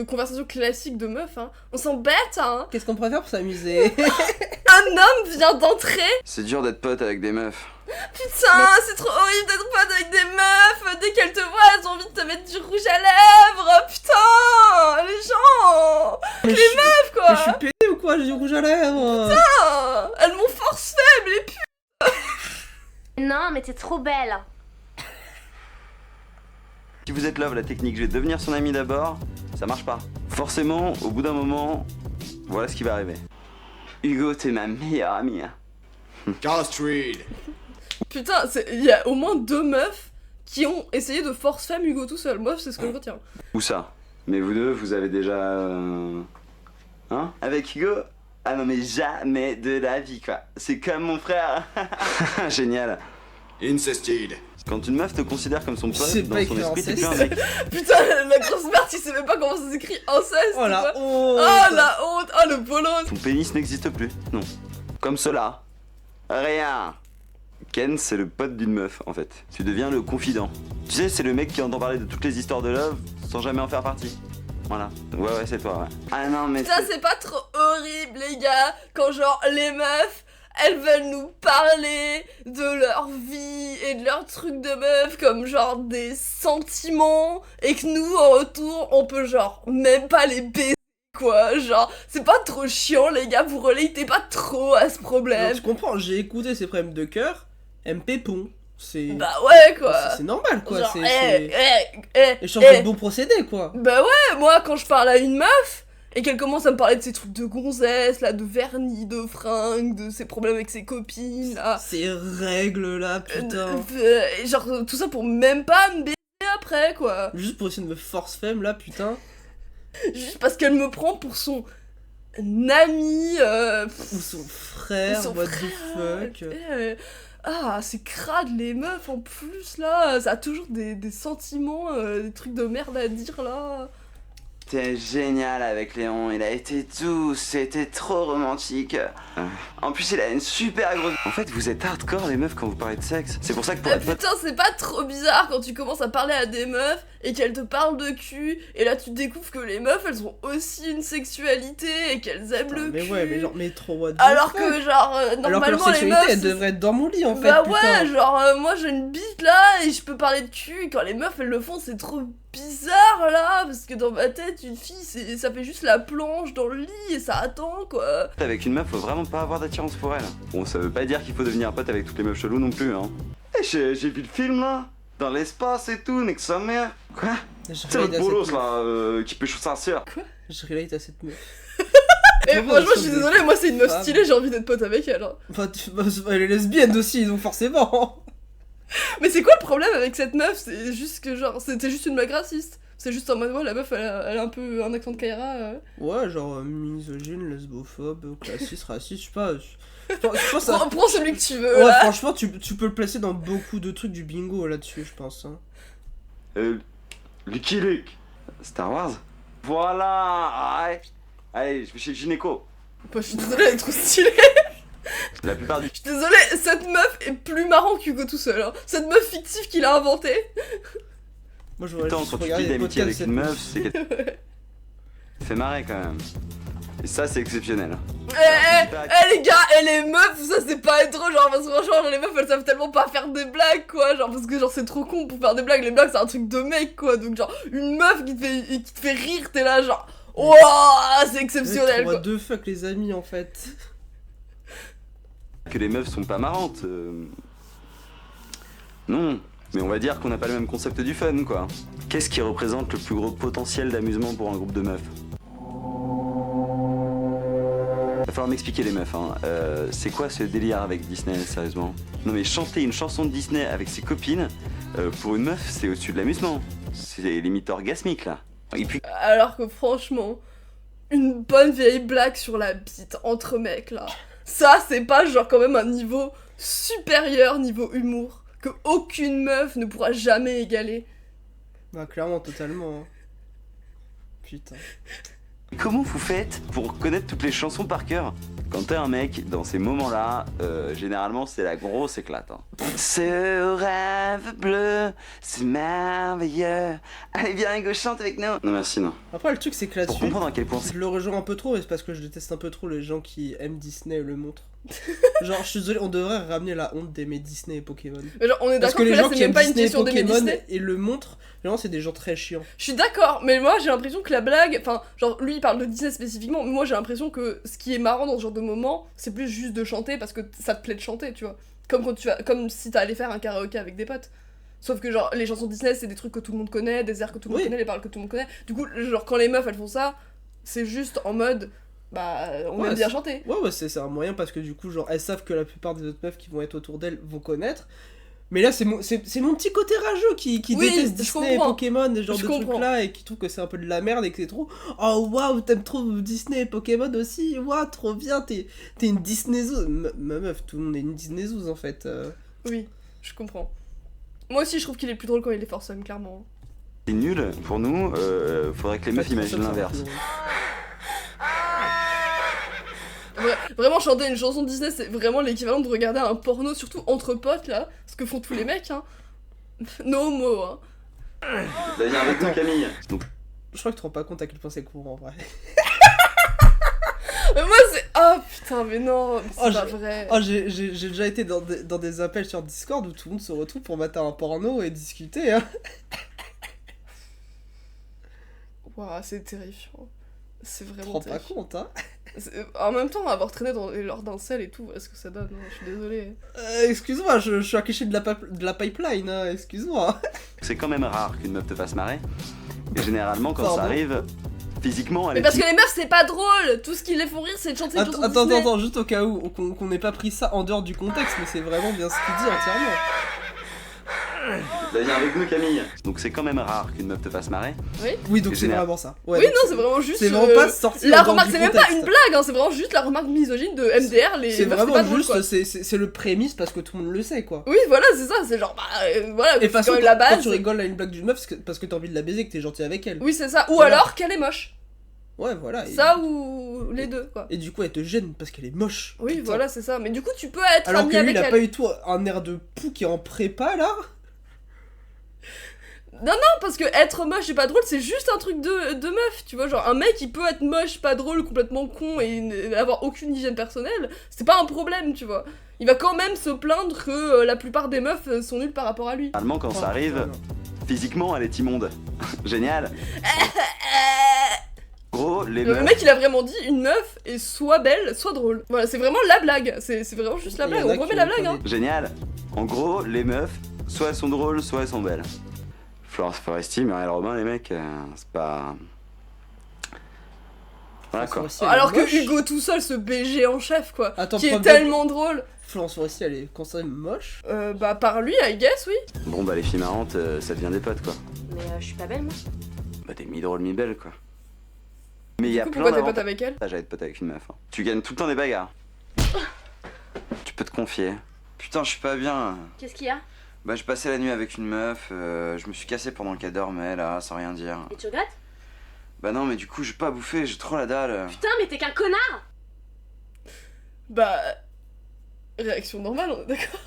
Conversation classique de meuf, hein. On s'embête, hein.
Qu'est-ce qu'on pourrait faire pour s'amuser?
Un homme vient d'entrer.
C'est dur d'être pote avec des meufs.
Putain, c'est trop horrible d'être pote avec des meufs. Dès qu'elles te voient, elles ont envie de te mettre du rouge à lèvres. Putain, les gens. Les meufs, quoi.
Mais je suis pété ou quoi? J'ai du rouge à lèvres.
Putain, elles m'ont force faible, les putes.
Non, mais t'es trop belle.
Si vous êtes love, la technique, je vais devenir son ami d'abord, ça marche pas. Forcément, au bout d'un moment, voilà ce qui va arriver. Hugo, t'es ma meilleure amie.
Carl Street.
Putain, il y a au moins 2 meufs qui ont essayé de force femme Hugo tout seul. Moi, c'est ce que je retiens.
Où ça? Mais vous deux, vous avez déjà... Hein? Avec Hugo? Ah non mais jamais de la vie quoi. C'est comme mon frère. Génial.
Incested.
Quand une meuf te considère comme son pote,
C'est
dans
pas
son
écrit
esprit, t'es plus un
inceste.
mec.
Putain, la grosse merde, il sait même pas comment ça s'écrit inceste.
Oh la
quoi.
honte.
Oh la honte. Oh le bolos.
Ton pénis n'existe plus, non. Comme cela. Rien. Ken, c'est le pote d'une meuf, en fait. Tu deviens le confident. Tu sais, c'est le mec qui entend parler de toutes les histoires de love sans jamais en faire partie. Voilà. Ouais, c'est toi, ouais. Ah non, mais
Ça, c'est pas trop horrible, les gars, quand genre les meufs, elles veulent nous parler de leur vie et de leurs trucs de meuf comme genre des sentiments et que nous, en retour, on peut genre même pas les baiser. Quoi, genre, c'est pas trop chiant, les gars, vous relatez pas trop à ce problème.
Non, tu comprends, j'ai écouté ces problèmes de cœur, MP Pont. C'est...
Bah ouais, quoi.
C'est normal, quoi.
Genre,
C'est échange de bons procédés, quoi.
Bah ouais, moi, quand je parle à une meuf et qu'elle commence à me parler de ses trucs de gonzesse, là, de vernis, de fringues, de ses problèmes avec ses copines, là.
Ces règles-là, putain.
Et genre, tout ça pour même pas me baiser après, quoi.
Juste pour essayer de me force femme, là, putain.
Juste parce qu'elle me prend pour son ami,
ou son frère, what the fuck.
Ah, c'est crade les meufs en plus là, ça a toujours des sentiments, des trucs de merde à dire là.
C'était génial avec Léon, il a été doux, c'était trop romantique. En plus, il a une super grosse... En fait, vous êtes hardcore les meufs quand vous parlez de sexe. C'est pour ça que pour être pote...
Putain, c'est pas trop bizarre quand tu commences à parler à des meufs et qu'elles te parlent de cul, et là tu découvres que les meufs elles ont aussi une sexualité et qu'elles aiment le
mais
cul.
Ouais, mais genre, mais trop what the
Alors
fuck.
que genre, normalement
alors que leur
les
sexualité,
meufs...
elle devrait être dans mon lit en fait.
Bah
putain.
ouais, genre moi j'ai une bite là et je peux parler de cul, et quand les meufs elles le font c'est trop bizarre là, parce que dans ma tête une fille ça fait juste la planche dans le lit et ça attend quoi.
Avec une meuf, faut vraiment pas avoir d'attirance pour elle. Bon, ça veut pas dire qu'il faut devenir pote avec toutes les meufs cheloues non plus, hein. Eh, j'ai vu le film là, dans l'espace et tout, nique sa mère. Quoi? C'est le bolos là, qui peut shooter sa sœur.
Quoi?
Je relate à cette meuf.
Et franchement je suis désolée, moi c'est une meuf stylée, j'ai envie d'être pote avec elle. Hein.
Enfin, elle est lesbienne aussi, donc forcément.
Mais c'est quoi le problème avec cette meuf? C'est juste que genre, c'était juste une blague raciste. C'est juste en mode, ouais, la meuf elle a un peu un accent de Kaira.
Ouais, genre misogyne, lesbophobe, classiste, raciste, je sais pas.
Prends celui que tu veux.
Ouais,
là.
franchement, tu peux le placer dans beaucoup de trucs du bingo là-dessus, je pense. Hein.
Lucky Luke. Star Wars. Voilà. Allez, je vais chez le gynéco.
Bah, je suis désolée, elle est trop stylée.
La plupart du...
Je suis désolée, cette meuf est plus marrant qu'Hugo tout seul. Hein. Cette meuf fictive qu'il a inventée.
Moi, je
Putain, quand tu vis d'amitié avec une meuf, c'est qu'elle fait marrer quand même. Et ça, c'est exceptionnel.
Les gars, les meufs, ça c'est pas être drôle, genre parce que franchement, genre, les meufs elles savent tellement pas faire des blagues quoi, genre parce que genre c'est trop con pour faire des blagues, les blagues c'est un truc de mec quoi, donc genre une meuf qui te fait rire, t'es là genre wouah, c'est exceptionnel quoi.
What the fuck les amis en fait.
Que les meufs sont pas marrantes. Non, mais on va dire qu'on n'a pas le même concept du fun quoi. Qu'est-ce qui représente le plus gros potentiel d'amusement pour un groupe de meufs? Va falloir m'expliquer les meufs, hein. C'est quoi ce délire avec Disney, sérieusement? Non mais chanter une chanson de Disney avec ses copines, pour une meuf, c'est au-dessus de l'amusement. C'est limite orgasmique, là. Et puis...
Alors que franchement, une bonne vieille blague sur la bite entre mecs, là, ça c'est pas genre quand même un niveau supérieur niveau humour, que aucune meuf ne pourra jamais égaler.
Bah clairement, totalement. Hein. Putain.
Comment vous faites pour connaître toutes les chansons par cœur? Quand t'es un mec, dans ces moments-là, généralement c'est la grosse éclate. Hein. Ce rêve bleu, c'est merveilleux. Allez viens Hugo, chante avec nous. Non merci, non.
Après le truc c'est que là-dessus,
pour comprendre à quel point
je le rejoins un peu trop, et c'est parce que je déteste un peu trop les gens qui aiment Disney et le montrent. Genre je suis désolé, on devrait ramener la honte d'aimer Disney et Pokémon.
Mais genre on est d'accord que,
les
là
gens
c'est
qui
même
aiment
pas une
Disney et
question d'aimer
Pokémon
Disney.
et le montrent, vraiment c'est des gens très chiants.
Je suis d'accord, mais moi j'ai l'impression que la blague, enfin genre lui il parle de Disney spécifiquement, mais moi j'ai l'impression que ce qui est marrant dans ce genre de moment, c'est plus juste de chanter parce que ça te plaît de chanter, tu vois. Comme si t'allais faire un karaoké avec des potes. Sauf que genre les chansons Disney c'est des trucs que tout le monde connaît, des airs que tout le monde connaît, les paroles que tout le monde connaît. Du coup genre quand les meufs elles font ça, c'est juste en mode bah on aime bien chanter.
Ouais c'est un moyen parce que du coup genre elles savent que la plupart des autres meufs qui vont être autour d'elles vont connaître. Mais là c'est mon petit côté rageux qui déteste Disney et Pokémon, ce genre de trucs là, et qui trouve que c'est un peu de la merde et que c'est trop oh waouh t'aimes trop Disney et Pokémon aussi, waouh trop bien, t'es une Disneyzouse. Ma meuf, tout le monde est une Disneyzouse en fait.
Oui, je comprends. Moi aussi je trouve qu'il est plus drôle quand il est foursome, clairement.
C'est nul pour nous, faudrait que les meufs imaginent l'inverse.
Vraiment chanter une chanson Disney c'est vraiment l'équivalent de regarder un porno, surtout entre potes là, ce que font tous les mecs hein. No homo hein.
D'ailleurs avec toi Camille. Donc...
Je crois que tu te rends pas compte à quel point c'est courant en vrai.
Mais moi c'est... Oh putain mais non, c'est pas vrai.
Oh j'ai déjà été dans des appels sur Discord où tout le monde se retrouve pour mater un porno et discuter hein.
Waouh c'est terrifiant. C'est vraiment
tu te rends pas compte hein.
En même temps, avoir traîné lors d'un sel et tout, est-ce que ça donne hein, je suis désolée.
Excuse-moi, je suis accroché de la pipeline, hein, excuse-moi.
C'est quand même rare qu'une meuf te fasse marrer. Et généralement, quand ça arrive, physiquement, elle
Mais parce que les meufs, c'est pas drôle. Tout ce qui les font rire, c'est de chanter une chanson Disney.
Attends, juste au cas où, qu'on n'ait pas pris ça en dehors du contexte, mais c'est vraiment bien ce qu'il dit entièrement.
Bah, viens avec nous, Camille. Donc c'est quand même rare qu'une meuf te fasse marrer.
Oui, donc c'est vraiment ça. Ouais,
oui,
donc
non, c'est vraiment juste.
C'est vraiment pas sorti
la
encore
remarque,
du
c'est même pas
contexte.
une blague, hein, c'est vraiment juste la remarque misogyne de MDR. Les
C'est
meufs,
vraiment
pas drôle,
juste,
quoi.
c'est le prémisse parce que tout le monde le sait, quoi.
Oui, voilà, c'est ça, c'est genre, voilà,
Et de toute
c'est
façon,
quand même la
quand
base.
tu rigoles à une blague d'une meuf, c'est parce que t'as envie de la baiser, que t'es gentil avec elle.
Oui, c'est ça. Ou
Voilà.
alors qu'elle est moche.
Ouais, voilà. Et...
Ça ou les deux, quoi.
Et du coup, elle te gêne parce qu'elle est moche.
Oui,
Putain.
voilà, c'est ça. Mais du coup, tu peux être
Alors
ami
que lui,
avec
il a
elle.
pas eu tout un air de pou qui est en prépa, là.
Non, parce que être moche et pas drôle, c'est juste un truc de meuf, tu vois. Genre, un mec, il peut être moche, pas drôle, complètement con et avoir aucune hygiène personnelle. C'est pas un problème, tu vois. Il va quand même se plaindre que la plupart des meufs sont nulles par rapport à lui.
Généralement, quand ça arrive, physiquement, elle est immonde. Génial. Gros, les
Le
meufs...
mec, il a vraiment dit une meuf est soit belle, soit drôle. Voilà, c'est vraiment la blague. C'est vraiment juste la
Il y
blague.
en a
On
qui
remet la
ont
blague,
pas
hein.
des- Génial. En gros, les meufs, soit elles sont drôles, soit elles sont belles. Florence Foresti, Muriel Robin, les mecs, c'est pas... Voilà quoi.
Alors que Hugo tout seul, ce BG en chef, quoi.
Attends,
qui est
problème-
tellement drôle.
Florence Foresti, elle est considérée moche.
Bah, par lui, I guess, oui.
Bon bah les filles marrantes, ça devient des potes quoi.
Mais je suis pas belle, moi.
Bah t'es mi-drôle, mi-belle quoi. Mais il y a
coup,
plein
pourquoi t'es pote
d'avantages
avec elle
à être pote avec une meuf. Hein. Tu gagnes tout le temps des bagarres. Tu peux te confier. Putain, je suis pas bien.
Qu'est-ce qu'il y a?
Bah je passais la nuit avec une meuf, je me suis cassé pendant qu'elle dormait là, sans rien dire.
Et tu regrettes?
Bah non mais du coup j'ai pas bouffé, j'ai trop la dalle.
Putain, mais t'es qu'un connard!
Bah. Réaction normale, on est d'accord.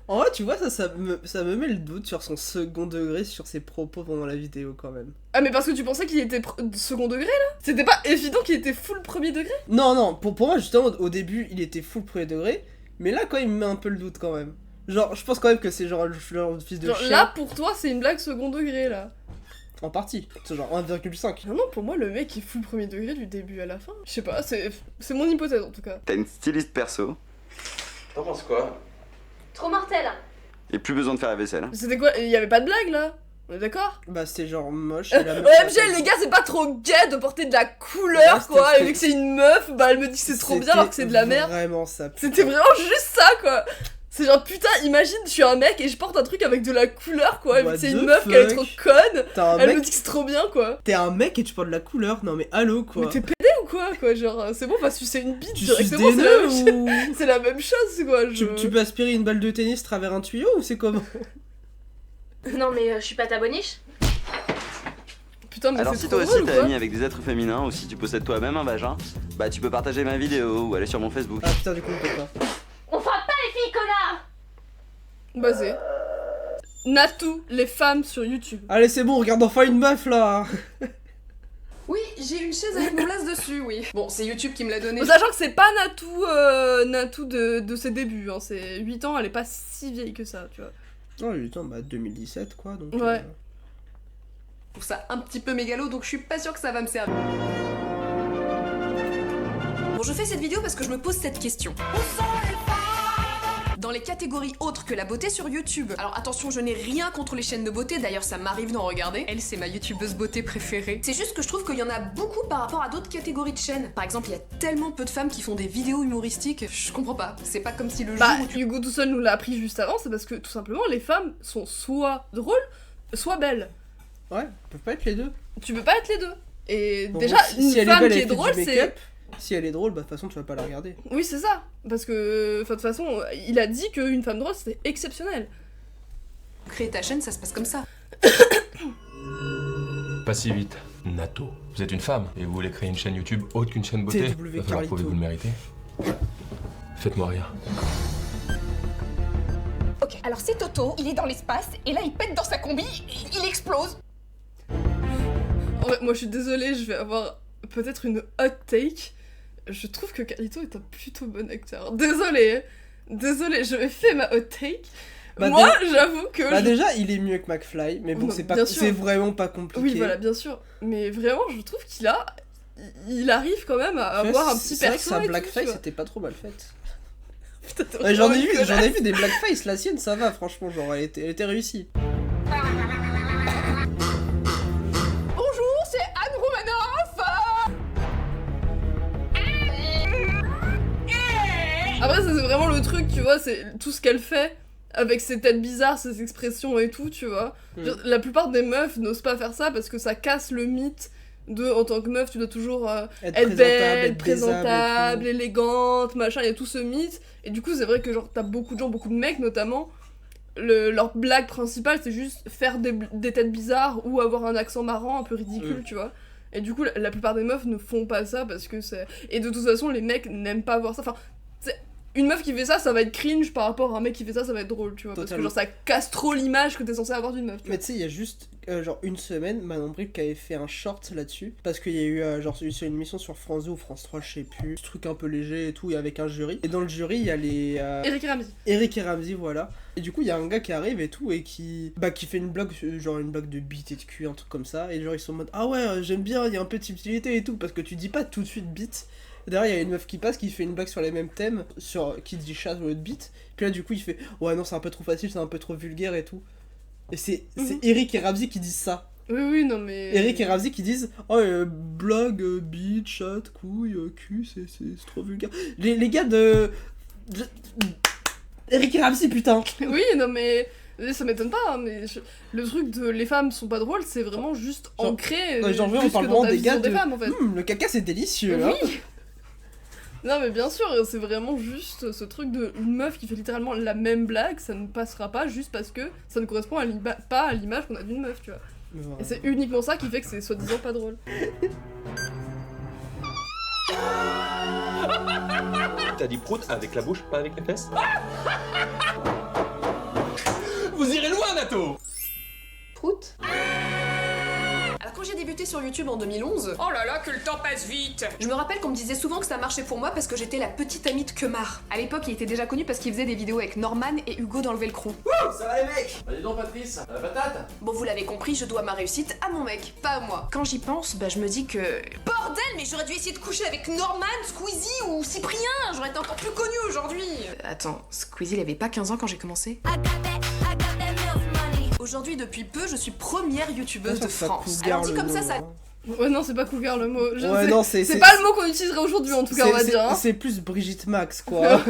En vrai, tu vois, ça me met le doute sur son second degré, sur ses propos pendant la vidéo quand même.
Ah, mais parce que tu pensais qu'il était second degré là? C'était pas évident qu'il était full premier degré?
Non, pour moi, justement, au début, il était full premier degré, mais là, quand il me met un peu le doute quand même. Genre, je pense quand même que c'est genre le fils de
Genre,
chien.
là, pour toi, c'est une blague second degré là.
En partie, c'est genre 1,5.
Non, pour moi, le mec est full premier degré du début à la fin. Je sais pas, c'est mon hypothèse en tout cas.
T'as une styliste perso. T'en penses quoi?
Trop mortel!
Et plus besoin de faire la vaisselle.
C'était quoi? Il y avait pas de blague là? On est d'accord?
Bah, c'était genre moche. et la meuf,
OMG, les gars, c'est pas trop gay de porter de la couleur,
Ouais,
quoi.
c'était-
Et vu que c'est une meuf, bah elle me dit que c'est trop bien alors que c'est de la merde.
Vraiment ça.
C'était vraiment juste ça, quoi. C'est genre, putain, imagine, je suis un mec et je porte un truc avec de la couleur, quoi. Et vu
What
que c'est
the
une meuf qu'elle est
fuck?
trop conne,
T'as un
elle
mec-
me dit que c'est trop bien, quoi.
T'es un mec et tu portes de la couleur. Non, mais allô quoi.
Mais t'es pédé ou quoi, genre, c'est bon, va sucer une bite
Tu suces
directement,
des
c'est la
nœuds
même
ou-
chose. C'est la même chose, quoi.
Tu peux aspirer une balle de tennis travers un tuyau ou c'est comment?
Non, mais je suis pas ta boniche.
Putain, mais
Alors
c'est
si
trop
toi aussi
drôle, ou
t'es
quoi?
ami avec des êtres féminins ou si tu possèdes toi-même un vagin, bah tu peux partager ma vidéo ou aller sur mon Facebook.
Ah putain, du coup on peut pas.
On frappe pas les filles, connard!
Basé. Natou, les femmes sur YouTube.
Allez, c'est bon, regarde enfin une meuf là.
Oui, j'ai une chaise avec mon place dessus, oui. Bon, c'est YouTube qui me l'a donné.
En sachant que c'est pas Natou de ses débuts, hein. C'est 8 ans, elle est pas si vieille que ça, tu vois.
Non, 8 ans, bah 2017 quoi, donc...
Ouais.
Je trouve ça un petit peu mégalo, donc je suis pas sûre que ça va me servir. Bon, je fais cette vidéo parce que je me pose cette question. Dans les catégories autres que la beauté sur YouTube. Alors attention, je n'ai rien contre les chaînes de beauté, d'ailleurs ça m'arrive d'en regarder. Elle, c'est ma youtubeuse beauté préférée. C'est juste que je trouve qu'il y en a beaucoup par rapport à d'autres catégories de chaînes. Par exemple, il y a tellement peu de femmes qui font des vidéos humoristiques, je comprends pas. C'est pas comme si le
Bah,
jour où tu...
Hugo tout seul nous l'a appris juste avant, c'est parce que tout simplement les femmes sont soit drôles, soit belles.
Ouais, peuvent pas être les deux.
Tu peux pas être les deux. Et
Bon,
déjà,
si
une
elle
femme
belle,
qui
elle
est
fait du
drôle, c'est.
make-up, si elle est drôle, bah de toute façon tu vas pas la regarder.
Oui, c'est ça. Parce que, enfin, de toute façon, il a dit qu'une femme drôle c'était exceptionnel.
Créer ta chaîne, ça se passe comme ça.
Pas si vite. Nato, vous êtes une femme et vous voulez créer une chaîne YouTube autre qu'une chaîne beauté.
TW
Va falloir prouver que vous le méritez. Faites-moi rire.
Ok, alors c'est Toto, il est dans l'espace, et là il pète dans sa combi, il explose.
En vrai, moi je suis désolée, je vais avoir peut-être une hot take. Je trouve que Carlito est un plutôt bon acteur. Désolée, je fais ma hot take.
Bah,
moi, j'avoue que.
Bah déjà, il est mieux que McFly, mais bon,
Non,
c'est pas,
bien sûr.
c'est vraiment pas compliqué.
Oui, voilà, bien sûr. Mais vraiment, je trouve il arrive quand même à
Ouais,
avoir un petit
c'est vrai que
perso.
sa
et tout,
blackface
tu vois.
c'était pas trop mal faite.
Putain, t'es
Ouais, j'en ai
vraiment une
vu
connasse.
des blackface, la sienne ça va, franchement, genre elle était réussie.
Bonjour, c'est Anne Romanoff.
Après, ça, c'est vraiment le truc, tu vois, c'est tout ce qu'elle fait avec ses têtes bizarres, ses expressions et tout, tu vois. La plupart des meufs n'osent pas faire ça parce que ça casse le mythe de, en tant que meuf, tu dois toujours être belle, présentable, élégante, machin, il y a tout ce mythe. Et du coup, c'est vrai que genre, t'as beaucoup de gens, beaucoup de mecs notamment, leur blague principale, c'est juste faire des têtes bizarres ou avoir un accent marrant, un peu ridicule, tu vois. Et du coup, la plupart des meufs ne font pas ça parce que c'est... Et de toute façon, les mecs n'aiment pas voir ça. Enfin, une meuf qui fait ça, ça va être cringe par rapport à un mec qui fait ça, ça va être drôle, tu vois.
Totalement.
Parce que genre, ça casse trop l'image que t'es censé avoir d'une meuf, tu vois.
Mais tu sais, il y a juste genre une semaine, Manon Bril qui avait fait un short là-dessus. Parce qu'il y a eu genre sur une émission sur France 2 ou France 3, je sais plus. Ce truc un peu léger et tout, et avec un jury. Et dans le jury, il y a les...
Eric et Ramsey.
Eric et Ramsey, voilà. Et du coup, il y a un gars qui arrive et tout, et qui fait une blague, genre une blague de bite et de cul, un truc comme ça. Et genre, ils sont en mode, ah ouais, j'aime bien, il y a un peu de subtilité et tout. Parce que tu dis pas tout de suite bite. Derrière, il y a une meuf qui passe, qui fait une blague sur les mêmes thèmes, qui dit chasse au lieu de bite. Puis là, du coup, il fait, ouais, non, c'est un peu trop facile, c'est un peu trop vulgaire et tout. Et c'est Eric et Ramsey qui disent ça.
Oui, non mais...
Eric et Ramsey qui disent, oh, blague, bite, chatte, couille, cul, c'est trop vulgaire. Les gars de... Eric et Ramsey, putain.
Oui, non mais... Ça m'étonne pas, hein, mais le truc de les femmes sont pas drôles, c'est vraiment juste genre, ancré.
Genre, on parle vraiment des gars des femmes, en fait. Le caca, c'est délicieux,
oui.
Hein.
Non mais bien sûr, c'est vraiment juste ce truc de une meuf qui fait littéralement la même blague, ça ne passera pas juste parce que ça ne correspond pas à l'image qu'on a d'une meuf, tu vois. Ouais. Et c'est uniquement ça qui fait que c'est soi-disant pas drôle.
T'as dit prout avec la bouche, pas avec les fesses?
Vous irez loin, Nato!
Prout. Alors quand j'ai débuté sur YouTube en 2011...
Oh là là, que le temps passe vite!
Je me rappelle qu'on me disait souvent que ça marchait pour moi parce que j'étais la petite amie de Kemar. À l'époque, il était déjà connu parce qu'il faisait des vidéos avec Norman et Hugo dans le Velcro.
Ça va les mecs? Bah dis donc Patrice, la patate?
Bon, vous l'avez compris, je dois ma réussite à mon mec, pas à moi. Quand j'y pense, bah je me dis que... Bordel, mais j'aurais dû essayer de coucher avec Norman, Squeezie ou Cyprien! J'aurais été encore plus connue aujourd'hui! Attends, Squeezie il avait pas 15 ans quand j'ai commencé? Aujourd'hui, depuis peu, je suis première youtubeuse de France. Alors dit comme ça...
Ouais, non, c'est pas cougar le mot.
Ouais, non, c'est
pas le mot qu'on utiliserait aujourd'hui, en tout cas, on va dire. Hein.
C'est plus Brigitte Max, quoi.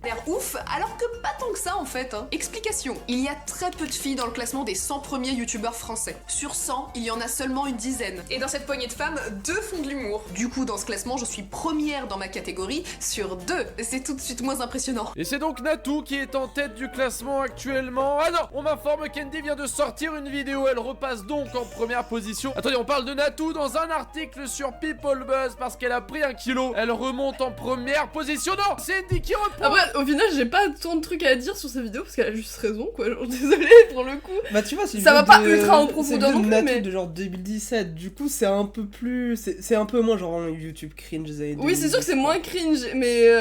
L'air ouf, alors que pas tant que ça en fait. Hein. Explication. Il y a très peu de filles dans le classement des 100 premiers youtubeurs français. Sur 100, il y en a seulement une dizaine. Et dans cette poignée de femmes, 2 font de l'humour. Du coup, dans ce classement, je suis première dans ma catégorie sur 2. C'est tout de suite moins impressionnant.
Et c'est donc Natou qui est en tête du classement actuellement. Ah non, on m'informe qu'Andy vient de sortir une vidéo. Elle repasse donc en première position. Attendez, on parle de Natou dans un article sur People Buzz parce qu'elle a pris 1 kilo. Elle remonte en première position. Non, c'est Andy qui reprend.
Après, au final, j'ai pas tant de trucs à dire sur cette vidéo parce qu'elle a juste raison, quoi. Genre, désolée pour le coup.
Bah, tu vois,
ça va pas ultra en profondeur non plus,
mais. De genre 2017, du coup, c'est un peu plus. C'est un peu moins genre YouTube cringe.
Oui, c'est sûr que c'est moins cringe, mais.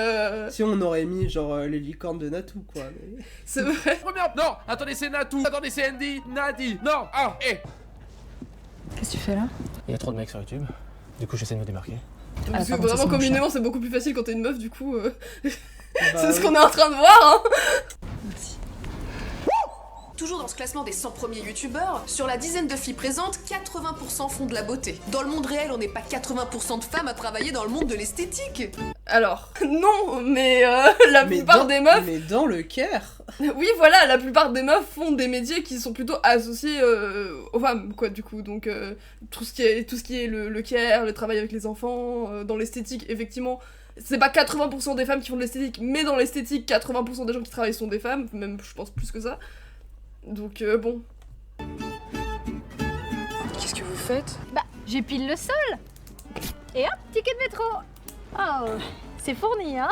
Si on aurait mis genre les licornes de Natou, quoi. Mais...
C'est vrai.
Première. Non, attendez, c'est Natou. Attendez, c'est Andy. Nadi. Non, ah, hé.
Qu'est-ce que tu fais là?
Il y a trop de mecs sur YouTube. Du coup, j'essaie de me démarquer.
Parce que vraiment, communément, c'est beaucoup plus facile quand t'es une meuf, du coup. C'est ce qu'on est en train de voir, hein.
Merci.
Toujours dans ce classement des 100 premiers youtubeurs, sur la dizaine de filles présentes, 80% font de la beauté. Dans le monde réel, on n'est pas 80% de femmes à travailler dans le monde de l'esthétique.
Alors, non, mais la plupart des meufs...
Mais dans le care.
Oui, voilà, la plupart des meufs font des métiers qui sont plutôt associés aux femmes, quoi, du coup. Donc, tout ce qui est le care, le travail avec les enfants, dans l'esthétique, effectivement... C'est pas 80% des femmes qui font de l'esthétique, mais dans l'esthétique, 80% des gens qui travaillent sont des femmes, même je pense plus que ça. Donc bon.
Qu'est-ce que vous faites?
Bah, j'épile le sol. Et hop, ticket de métro. Oh, c'est fourni, hein.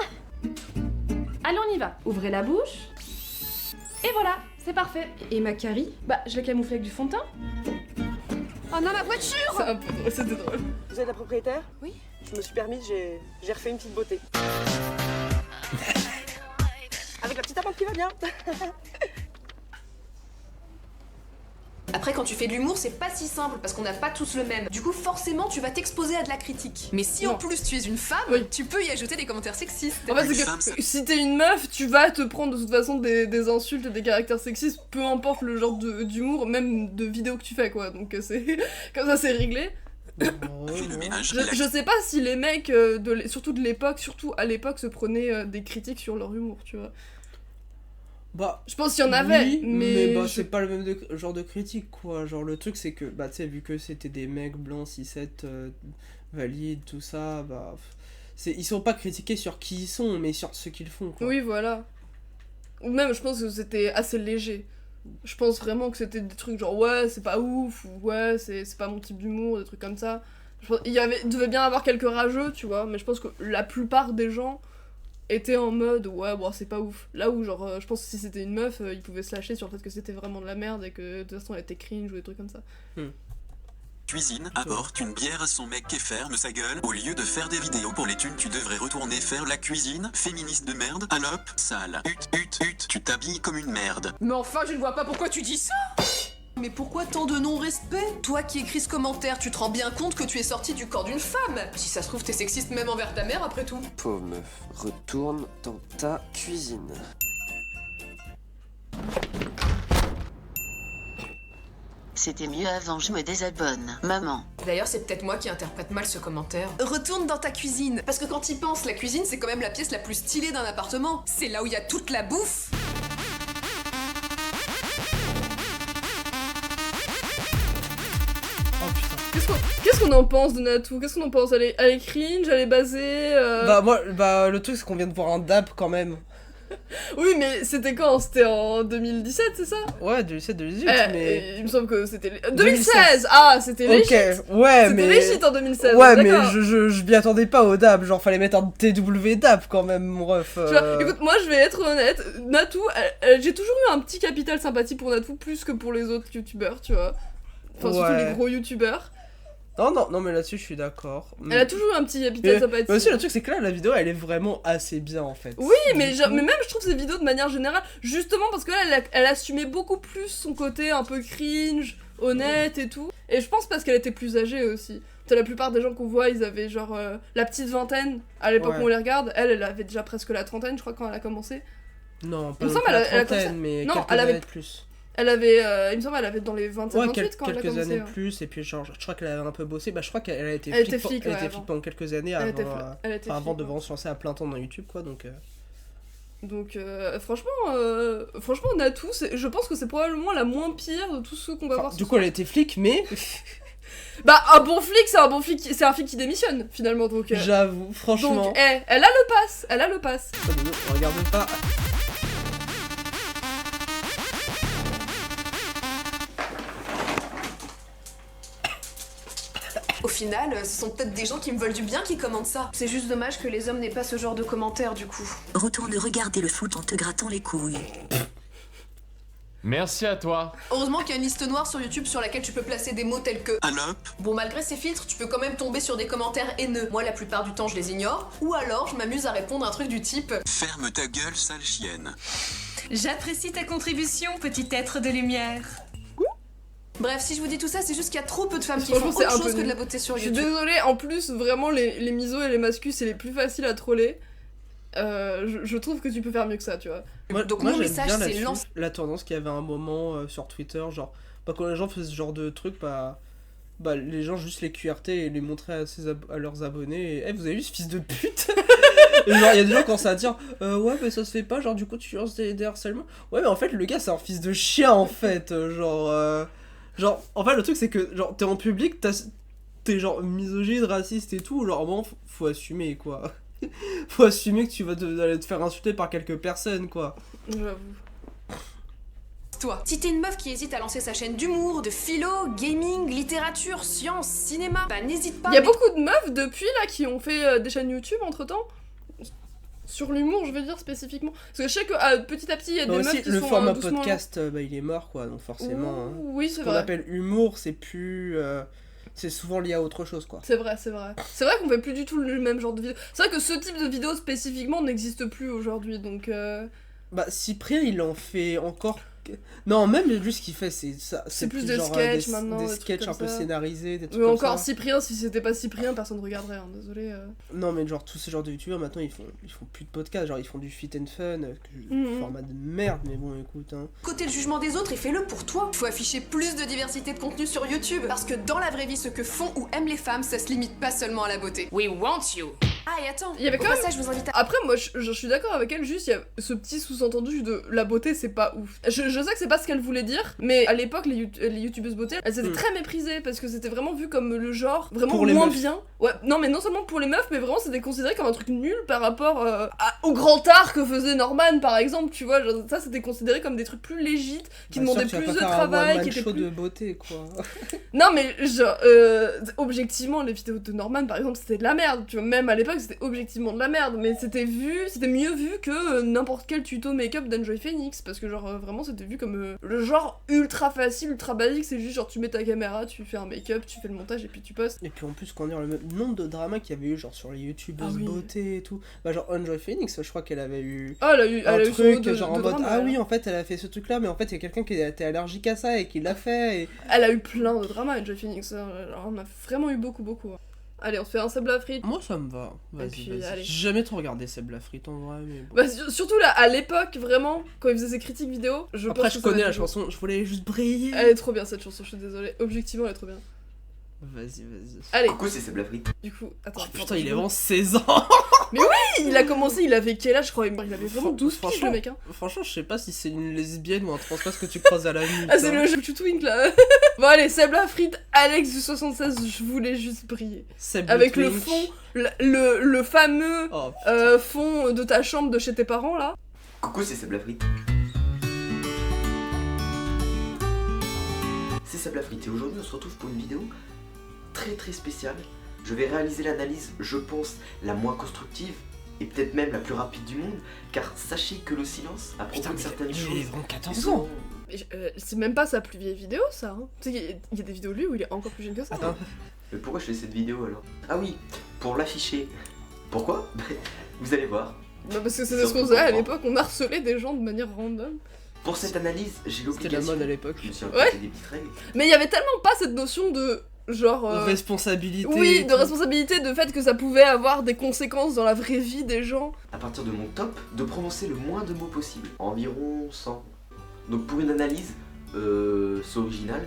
Allez, on y va. Ouvrez la bouche. Et voilà, c'est parfait. Et ma carie? Bah, je l'ai camouflée avec du fond de teint.
Oh non, ma voiture!
C'était drôle.
Vous êtes la propriétaire?
Oui.
Je me suis permise, j'ai refait une petite beauté. Avec la petite amande qui va bien.
Après, quand tu fais de l'humour, c'est pas si simple parce qu'on n'a pas tous le même. Du coup, forcément, tu vas t'exposer à de la critique. Mais si en plus tu es une femme, tu peux y ajouter des commentaires sexistes.
En fait, c'est que si t'es une meuf, tu vas te prendre de toute façon des insultes et des caractères sexistes, peu importe le genre d'humour, même de vidéo que tu fais, quoi. Donc c'est comme ça, c'est réglé. Je sais pas si les mecs, surtout à l'époque, se prenaient des critiques sur leur humour, tu vois.
Bah,
je pense qu'il y en avait,
oui,
mais
bah, c'est pas le même genre de critique, quoi. Genre, le truc, c'est que, bah, tu sais, vu que c'était des mecs blancs, 6-7, valides, tout ça, bah. Ils sont pas critiqués sur qui ils sont, mais sur ce qu'ils font, quoi.
Oui, voilà. Ou même, je pense que c'était assez léger. Je pense vraiment que c'était des trucs genre, ouais, c'est pas ouf, ou ouais, c'est pas mon type d'humour, des trucs comme ça. Il devait bien avoir quelques rageux, tu vois, mais je pense que la plupart des gens étaient en mode, ouais, bon, c'est pas ouf. Là où, genre, je pense que si c'était une meuf, ils pouvaient se lâcher sur le fait que c'était vraiment de la merde et que de toute façon elle était cringe ou des trucs comme ça.
Cuisine, apporte une bière à son mec et ferme sa gueule. Au lieu de faire des vidéos pour les thunes, tu devrais retourner faire la cuisine. Féministe de merde, alope, sale. Tu t'habilles comme une merde.
Mais enfin, je ne vois pas pourquoi tu dis ça. Mais pourquoi tant de non-respect? Toi qui écris ce commentaire, tu te rends bien compte que tu es sorti du corps d'une femme? Si ça se trouve, t'es sexiste même envers ta mère après tout.
Pauvre meuf, retourne dans ta cuisine.
C'était mieux avant, je me désabonne. Maman.
D'ailleurs, c'est peut-être moi qui interprète mal ce commentaire. Retourne dans ta cuisine. Parce que quand y penses, la cuisine, c'est quand même la pièce la plus stylée d'un appartement. C'est là où il y a toute la bouffe.
Qu'est-ce qu'on en pense de Natou? Qu'est-ce qu'on en pense? Elle est cringe, elle est basée...
Bah, le truc, c'est qu'on vient de voir un dab, quand même.
Oui, mais c'était quand? C'était en 2017, c'est ça?
Ouais, 2017-2018, mais...
Il me semble que c'était... 2016. Ah, c'était legit.
Ok, ouais, mais...
C'était legit en 2016.
Ouais, mais je m'y attendais pas au dab, genre fallait mettre un TW dab quand même, mon ref.
Tu vois, écoute, moi je vais être honnête, Natou, j'ai toujours eu un petit capital sympathie pour Natou, plus que pour les autres youtubeurs, tu vois. Enfin, surtout les gros youtubeurs.
Non, mais là-dessus, je suis d'accord.
Elle a toujours eu un petit capital sympathie.
Mais aussi, le truc, c'est que là, la vidéo, elle est vraiment assez bien, en fait.
Oui, mais même, je trouve ces vidéos, de manière générale, justement parce que là, elle assumait beaucoup plus son côté un peu cringe, honnête et tout. Et je pense parce qu'elle était plus âgée aussi. La plupart des gens qu'on voit, ils avaient genre la petite vingtaine, à l'époque où on les regarde. Elle avait déjà presque la trentaine, je crois, quand elle a commencé.
Non, pas
la
trentaine, mais quelques années de plus.
Elle avait, il me semble, elle avait dans les 27-28 quand elle a commencé.
Quelques années de plus, et puis genre, je crois qu'elle avait un peu bossé. Bah, je crois qu'elle a été flic pendant quelques années avant de vraiment se lancer à plein temps dans YouTube, quoi. Donc,
franchement, Natou, je pense que c'est probablement la moins pire de tous ceux qu'on va voir.
Du coup, elle a été flic, mais.
Bah, un bon flic, c'est un flic qui démissionne, finalement, donc...
J'avoue, franchement...
Donc, elle a le pass,
Regarde pas...
Au final, ce sont peut-être des gens qui me veulent du bien qui commentent ça. C'est juste dommage que les hommes n'aient pas ce genre de commentaires, du coup.
Retourne regarder le foot en te grattant les couilles.
Merci à toi.
Heureusement qu'il y a une liste noire sur YouTube sur laquelle tu peux placer des mots tels que...
Alope.
Bon, malgré ces filtres, tu peux quand même tomber sur des commentaires haineux. Moi, la plupart du temps, je les ignore. Ou alors, je m'amuse à répondre un truc du type...
Ferme ta gueule, sale chienne.
J'apprécie ta contribution, petit être de lumière.
Bref, si je vous dis tout ça, c'est juste qu'il y a trop peu de femmes qui font autre chose que de la beauté sur YouTube.
Je suis désolée, en plus, vraiment, les misos et les mascus, c'est les plus faciles à troller. Je trouve que tu peux faire mieux que ça, tu vois.
Donc mon message, c'est
la tendance qu'il y avait un moment sur Twitter, genre, quand les gens faisaient ce genre de trucs, bah les gens juste les QRT et les montraient à leurs abonnés, et vous avez vu ce fils de pute. Et genre, il y a des gens qui commencent à dire ouais, mais ça se fait pas, genre, du coup, tu lances des harcèlements. Ouais, mais en fait, le gars, c'est un fils de chien, en fait, genre, en fait, le truc, c'est que, genre, t'es en public, t'es genre misogyne, raciste et tout, genre, bon, faut assumer, quoi. Faut assumer que tu vas aller te faire insulter par quelques personnes, quoi.
J'avoue.
Toi, si t'es une meuf qui hésite à lancer sa chaîne d'humour, de philo, gaming, littérature, science, cinéma, bah n'hésite pas.
Il y a beaucoup de meufs depuis là qui ont fait des chaînes YouTube entre temps. Sur l'humour, je veux dire spécifiquement. Parce que je sais que petit à petit, il y a des meufs qui
le
sont
format
doucement...
podcast, il est mort, quoi, donc forcément.
Oui, c'est vrai.
Ce qu'on appelle humour, c'est plus. C'est souvent lié à autre chose, quoi.
C'est vrai. C'est vrai qu'on fait plus du tout le même genre de vidéo. C'est vrai que ce type de vidéo spécifiquement n'existe plus aujourd'hui, donc...
Bah, Cyprien, il en fait encore... Non, même lui, ce qu'il fait, c'est ça.
C'est plus des sketchs maintenant.
Des sketchs un peu scénarisés, des trucs
mais
comme
encore,
ça.
Cyprien, si c'était pas Cyprien, personne ne regarderait, hein, désolé.
Non, mais genre, tous ces genres de youtubeurs, maintenant, ils font plus de podcasts, genre, ils font du fit and fun, format de merde, mais bon, écoute, hein.
Côté le jugement des autres, et fais-le pour toi. Faut afficher plus de diversité de contenu sur YouTube, parce que dans la vraie vie, ce que font ou aiment les femmes, ça se limite pas seulement à la beauté.
We want you.
Ah, et attends,
Il y avait
au
quand même...
passage, je vous invite à...
Après, moi, je suis d'accord avec elle, juste, il y a ce petit sous-entendu de la beauté, c'est pas ouf. Je sais que c'est pas ce qu'elle voulait dire, mais à l'époque, les youtubeuses beauté, elles étaient très méprisées, parce que c'était vraiment vu comme le genre vraiment
Pour les
moins
meufs.
bien. Ouais, non, mais non seulement pour les meufs, mais vraiment, c'était considéré comme un truc nul par rapport au grand art que faisait Norman, par exemple, tu vois. Genre, ça, c'était considéré comme des trucs plus légit, qui demandaient plus de travail, qui étaient
show
plus...
de beauté, quoi.
Non, mais genre, objectivement, les vidéos de Norman, par exemple, c'était de la merde, tu vois. Même à l'époque, c'était objectivement de la merde, mais c'était mieux vu que n'importe quel tuto make-up d'Enjoy Phoenix, parce que genre vraiment c'était vu comme le genre ultra facile, ultra basique, c'est juste genre tu mets ta caméra, tu fais un make-up, tu fais le montage et puis tu postes.
Et puis en plus, quand on dit le nombre de dramas qu'il y avait eu genre sur les youtubeuses beauté et tout, bah genre Enjoy Phoenix, je crois qu'elle avait eu
elle a eu
un truc
son
genre en mode ah oui en fait elle a fait ce truc là, mais en fait il y a quelqu'un qui était allergique à ça et qui l'a fait et...
Elle a eu plein de dramas Enjoy Phoenix, alors on a vraiment eu beaucoup. Allez, on se fait un sable à frites.
Moi ça me va. Vas-y. J'ai jamais trop regardé Seb la frite en vrai, mais bon.
Bah, surtout là, à l'époque, vraiment, quand il faisait ses critiques vidéo,
Après, je connais la chanson, je voulais juste briller.
Elle est trop bien cette chanson, je suis désolée. Objectivement, elle est trop bien.
Vas-y.
Allez.
Coucou, c'est Seb la frite.
Du coup, attends.
Oh putain, il est vraiment 16 ans.
Mais oui, il a commencé, il avait quel âge, je crois? Il avait vraiment 12 piges, le mec, hein.
Franchement, je sais pas si c'est une lesbienne ou un transpasse que tu croises à la nuit.
Ah, c'est le jeu twink là. Bon, allez, Seb la frite, Alex du 76, je voulais juste briller.
Seb
avec
le
le fond, le fameux fond de ta chambre de chez tes parents là.
Coucou, c'est Seb la frite. C'est Seb la frite et aujourd'hui on se retrouve pour une vidéo très spéciale. Je vais réaliser l'analyse, je pense, la moins constructive et peut-être même la plus rapide du monde, car sachez que le silence à propos de certaines choses...
Il est vraiment 14 ans.
C'est même pas sa plus vieille vidéo ça, hein. Tu sais qu'il y a des vidéos de lui où il est encore plus jeune que ça.
Attends, mais pourquoi je fais cette vidéo alors? Ah oui, pour l'afficher. Pourquoi? Vous allez voir.
Bah parce que c'est ce qu'on faisait à l'époque, on harcelait des gens de manière random.
Pour cette analyse, j'ai l'obligation...
C'était la mode à l'époque.
Je me suis imposé des petites règles.
Mais il y avait tellement pas cette notion de... genre...
responsabilité.
Oui, de responsabilité, de fait que ça pouvait avoir des conséquences dans la vraie vie des gens.
À partir de mon top, de prononcer le moins de mots possible, environ 100. Donc pour une analyse, c'est original,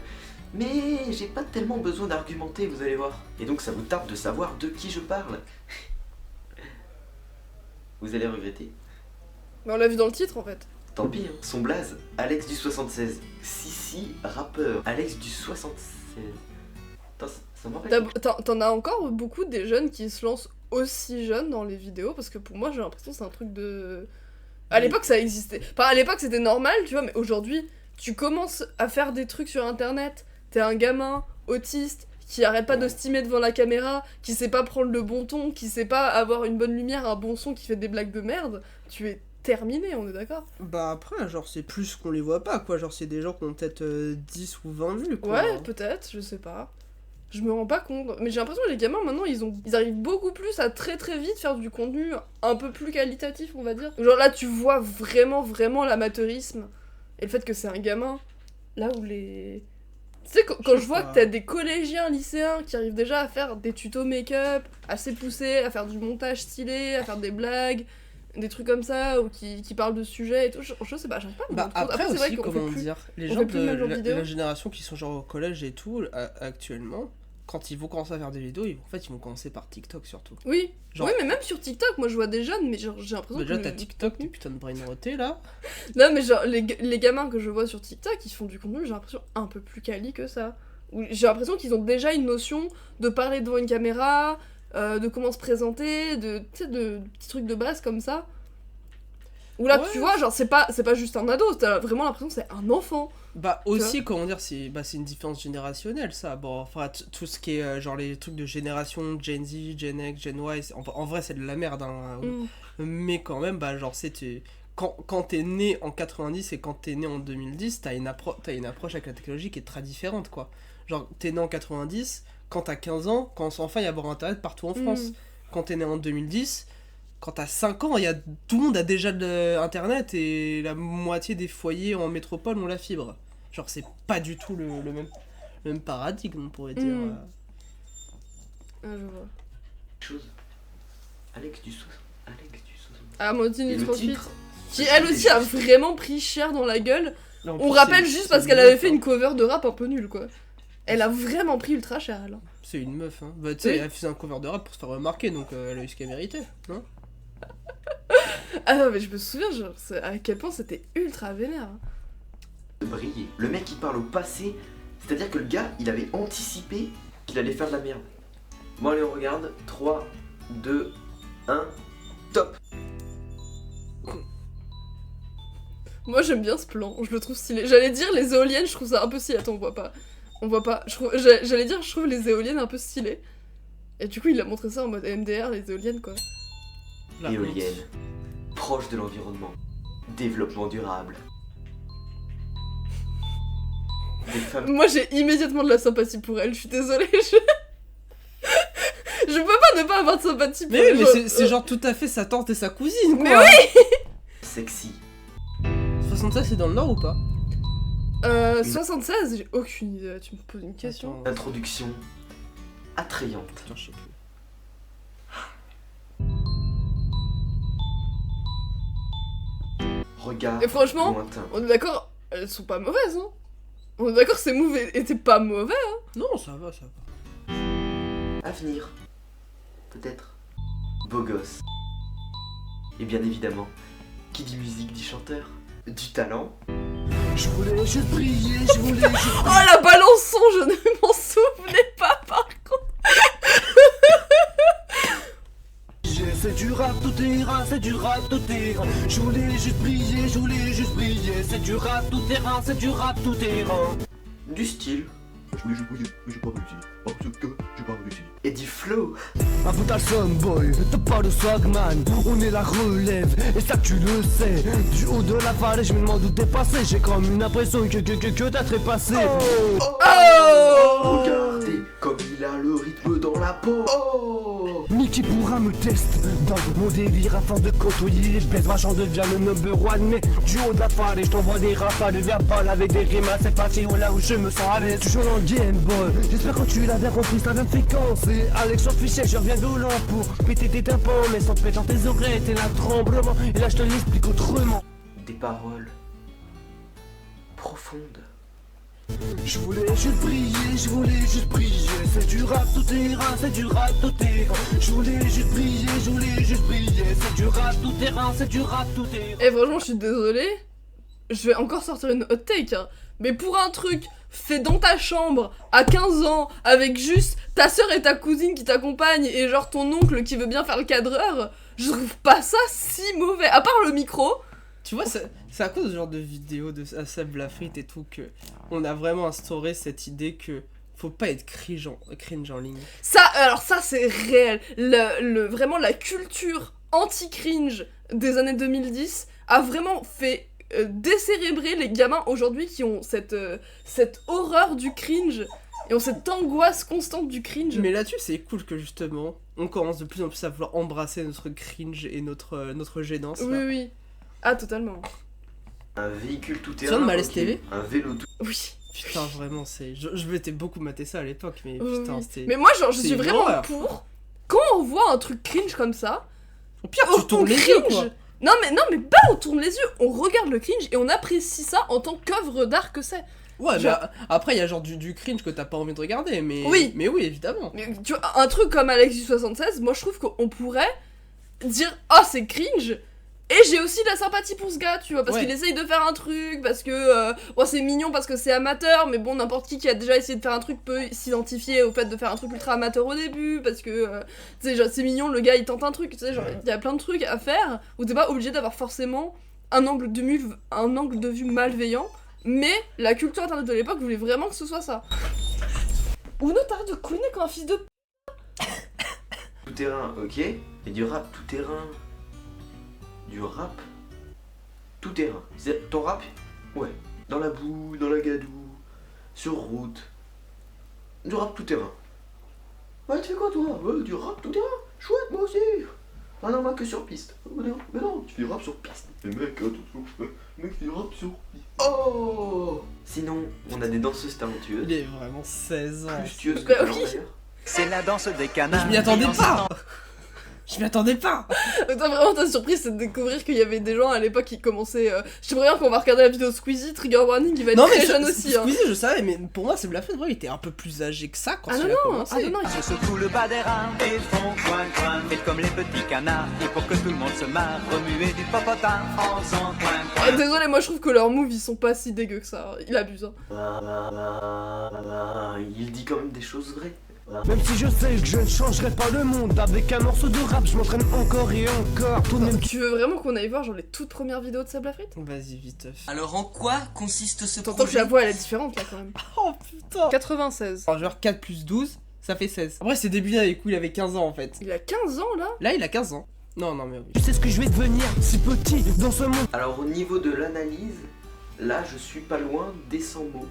mais j'ai pas tellement besoin d'argumenter, vous allez voir. Et donc ça vous tarde de savoir de qui je parle. Vous allez regretter.
Mais on l'a vu dans le titre en fait.
Tant pis, hein. Son blaze, Alex du 76. Sissi, rappeur, Alex du 76. Ça m'arrête.
T'en as encore beaucoup des jeunes qui se lancent aussi jeunes dans les vidéos, parce que pour moi j'ai l'impression que c'est un truc de... À l'époque ça existait. Enfin à l'époque c'était normal, tu vois, mais aujourd'hui tu commences à faire des trucs sur internet, t'es un gamin autiste qui arrête pas de stimer devant la caméra, qui sait pas prendre le bon ton, qui sait pas avoir une bonne lumière, un bon son, qui fait des blagues de merde, tu es terminé, on est d'accord?
Bah après, genre c'est plus qu'on les voit pas, quoi, genre c'est des gens qui ont peut-être 10 ou 20 vues, quoi.
Ouais, peut-être, je sais pas. Je me rends pas compte. Mais j'ai l'impression que les gamins maintenant ils arrivent beaucoup plus à très vite faire du contenu un peu plus qualitatif, on va dire. Genre là tu vois vraiment l'amateurisme et le fait que c'est un gamin. Là où les... Tu sais, quand je vois que t'as des collégiens, lycéens qui arrivent déjà à faire des tutos make-up assez poussés, à faire du montage stylé, à faire des blagues, des trucs comme ça, ou qui parlent de sujets et tout, je sais pas, j'arrive pas à me rendre compte.
Après
c'est vrai
aussi,
qu'on
comment
fait plus,
dire, les gens de la génération qui sont genre au collège et tout, actuellement, quand ils vont commencer à faire des vidéos, en fait ils vont commencer par TikTok surtout.
Oui,
genre...
oui, mais même sur TikTok, moi je vois des jeunes, mais genre j'ai l'impression
déjà t'as TikTok, tes putains de brain rotés là.
Non mais genre les gamins que je vois sur TikTok, ils font du contenu, j'ai l'impression un peu plus quali que ça. J'ai l'impression qu'ils ont déjà une notion de parler devant une caméra, de comment se présenter, de petits trucs de base comme ça. Où là, tu vois, genre, c'est pas juste un ado, t'as vraiment l'impression que c'est un enfant.
Bah, aussi, comment dire, c'est une différence générationnelle, ça. Bon, enfin, tout ce qui est, genre, les trucs de génération, Gen Z, Gen X, Gen Y, en vrai, c'est de la merde, hein. Mais quand même, bah, genre, quand t'es né en 90 et quand t'es né en 2010, t'as une approche avec la technologie qui est très différente, quoi. Genre, t'es né en 90, quand t'as 15 ans, quand enfin il y a avoir internet partout en France. Quand t'es né en 2010, quand t'as 5 ans, tout le monde a déjà de internet et la moitié des foyers en métropole ont la fibre. Genre, c'est pas du tout le même paradigme, on pourrait dire.
Ah, je vois.
Chose. Alex du 60.
Ah, Monty 38. Qui elle aussi a vraiment pris cher dans la gueule. On rappelle juste parce qu'elle avait fait une cover de rap un peu nulle, quoi. Elle a vraiment pris ultra cher, elle.
C'est une meuf, hein. Bah, tu sais,
Oui.
elle faisait un cover de rap pour se faire remarquer, donc elle a eu ce qu'elle méritait, non?
Ah non, mais je me souviens, genre, à quel point c'était ultra vénère. Hein.
Briller. Le mec il parle au passé, c'est-à-dire que le gars il avait anticipé qu'il allait faire de la merde. Bon allez on regarde, 3, 2, 1, top.
Moi j'aime bien ce plan, je le trouve stylé. J'allais dire les éoliennes, je trouve ça un peu stylé. Attends, on voit pas. On voit pas. J'allais dire, je trouve les éoliennes un peu stylées. Et du coup, il a montré ça en mode MDR, les éoliennes quoi.
Éolienne, proche de l'environnement, développement durable. Des femmes...
Moi j'ai immédiatement de la sympathie pour elle, je suis désolée. Je peux pas ne pas avoir de sympathie pour elle.
Mais c'est genre tout à fait sa tante et sa cousine, quoi.
Mais oui.
Sexy.
76 c'est dans le nord ou pas?
76, j'ai aucune idée, tu me poses une question.
Introduction attrayante.
Attends, je sais plus.
Regard
Et franchement,
lointain.
on est d'accord, elles sont pas mauvaises, hein. On est d'accord, ces moves étaient pas mauvais, hein.
Non, ça va, ça va.
Avenir. Peut-être. Beau gosse. Et bien évidemment, qui dit musique dit chanteur. Du talent.
Je voulais juste briller, je voulais juste
Oh la balançon, je ne m'en souvenais pas par contre.
C'est du rap tout terrain, c'est du rap tout terrain. Je voulais juste briller, je voulais juste briller. C'est du rap tout terrain, c'est du rap tout terrain.
Du style.
Je voulais juste briller, mais j'ai pas réussi. Parce que j'ai pas réussi.
Et du flow.
Un peu t'as le boy, t'as pas de swagman. On est la relève, et ça tu le sais. Du haut de la vallée, je me demande où t'es passé. J'ai comme une impression que t'as trépassé.
Regardez comme il a le rythme dans la peau.
Mais qui pourra me tester dans mon délire à force de côtoyer les bêtes, j'en deviens le number one. Mais du haut de la vallée, je t'envoie des rafales de verbal avec des rimes assez faciles, là où je me sens à l'aise. Toujours en Game Boy, j'espère que tu l'as bien compris, c'est la même fréquence. Et Alex officiel, je reviens violent pour péter tes tympans, mais sans te péter dans tes oreilles, t'es là tremblement. Et là je te l'explique autrement.
Des paroles profondes.
Je voulais juste briller, je voulais juste briller. C'est du rap tout terrain, c'est du rap tout terrain. Je voulais juste briller, je voulais juste briller. C'est du rap tout terrain, c'est du rap tout terrain.
Et franchement, je suis désolée. Je vais encore sortir une hot take, hein. Mais pour un truc fait dans ta chambre à 15 ans, avec juste ta soeur et ta cousine qui t'accompagnent et genre ton oncle qui veut bien faire le cadreur, je trouve pas ça si mauvais. À part le micro.
Tu vois, c'est à cause de ce genre de vidéos de Seb Lafrite et tout que on a vraiment instauré cette idée que faut pas être cringe en ligne.
Ça, alors ça c'est réel. Vraiment la culture anti-cringe des années 2010 a vraiment fait décérébrer les gamins aujourd'hui qui ont cette horreur du cringe et ont cette angoisse constante du cringe.
Mais là-dessus, c'est cool que justement, on commence de plus en plus à vouloir embrasser notre cringe et notre gênance.
Oui, oui. Ah, totalement.
Un véhicule tout
Tu
terrain.
viens de Malaise TV?
Un vélo tout.
Oui.
Putain, vraiment, c'est. Je m'étais beaucoup maté ça à l'époque, mais putain,
Oui.
c'était.
Mais moi, genre, je
c'est
suis
une
vraiment
horreur.
pour. Quand on voit un truc cringe comme ça.
Au pire, tu tournes les yeux, quoi.
Non, mais pas on tourne les yeux, on regarde le cringe et on apprécie ça en tant qu'œuvre d'art que c'est.
Ouais,
Genre-
mais après, il y a genre du cringe que t'as pas envie de regarder, mais.
Oui.
Mais oui, évidemment.
Mais tu vois, un truc comme Alexis76, moi je trouve qu'on pourrait dire oh c'est cringe et j'ai aussi de la sympathie pour ce gars, tu vois, parce
Ouais.
qu'il essaye de faire un truc, parce que bon, c'est mignon parce que c'est amateur, mais bon n'importe qui a déjà essayé de faire un truc peut s'identifier au fait de faire un truc ultra amateur au début, parce que tu sais genre c'est mignon, le gars il tente un truc, tu sais genre il y a plein de trucs à faire où t'es pas obligé d'avoir forcément un angle de vue malveillant, mais la culture internet de l'époque voulait vraiment que ce soit ça. Uno t'arrêtes de couiner comme un fils de
Tout terrain, ok. Et du rap tout terrain. Du rap tout terrain. C'est ton rap? Ouais. Dans la boue, dans la gadoue, sur route. Du rap tout terrain. Ouais, tu fais quoi toi? Ouais, du rap tout terrain. Chouette, moi aussi. Ah non, moi que sur piste. Mais non, tu fais du rap sur piste. Mais mec, attention, mec, tu fais du rap sur piste. Oh! Sinon, on a des danseuses talentueuses.
Il est vraiment 16 ans.
Plus tueuses que
Bah
talent
oui.
d'ailleurs.
C'est la danse des canards.
Je m'y attendais pas. Je m'y attendais pas.
Toi, vraiment, ta surprise, c'est de découvrir qu'il y avait des gens à l'époque qui commençaient. Je sais rien qu'on va regarder la vidéo Squeezie, Trigger Warning, il va être
Non,
très
mais
jeune aussi. Hein.
Squeezie, je savais, mais pour moi, c'est Blafed, il était un peu plus âgé que ça quand
Ah
il
non,
a
non,
commencé.
ah non, non.
Je secoue le bas des reins et font coin coin. Faites comme les petits canards, et pour que tout le monde se marre, remuez du popotin en faisant coin coin.
Désolé, moi je trouve que leurs moves ils sont pas si dégueux que ça. Il abuse. Hein.
Il dit quand même des choses vraies.
Même si je sais que je ne changerai pas le monde, avec un morceau de rap, je m'entraîne encore et encore. Tout de même.
Tu veux vraiment qu'on aille voir genre les toutes premières vidéos de Sable à frites?
Vas-y, vite.
Alors en quoi consiste ce
T'entends que la voix elle est différente là quand même.
Oh putain.
96.
Alors, genre 4 plus 12, ça fait 16. Après, c'est début avec où il avait 15 ans en fait.
Il a 15 ans là?
Là, il a 15 ans. Non, non, mais oui.
Tu sais ce que je vais devenir si petit dans ce monde.
Alors au niveau de l'analyse, là je suis pas loin des 100 mots.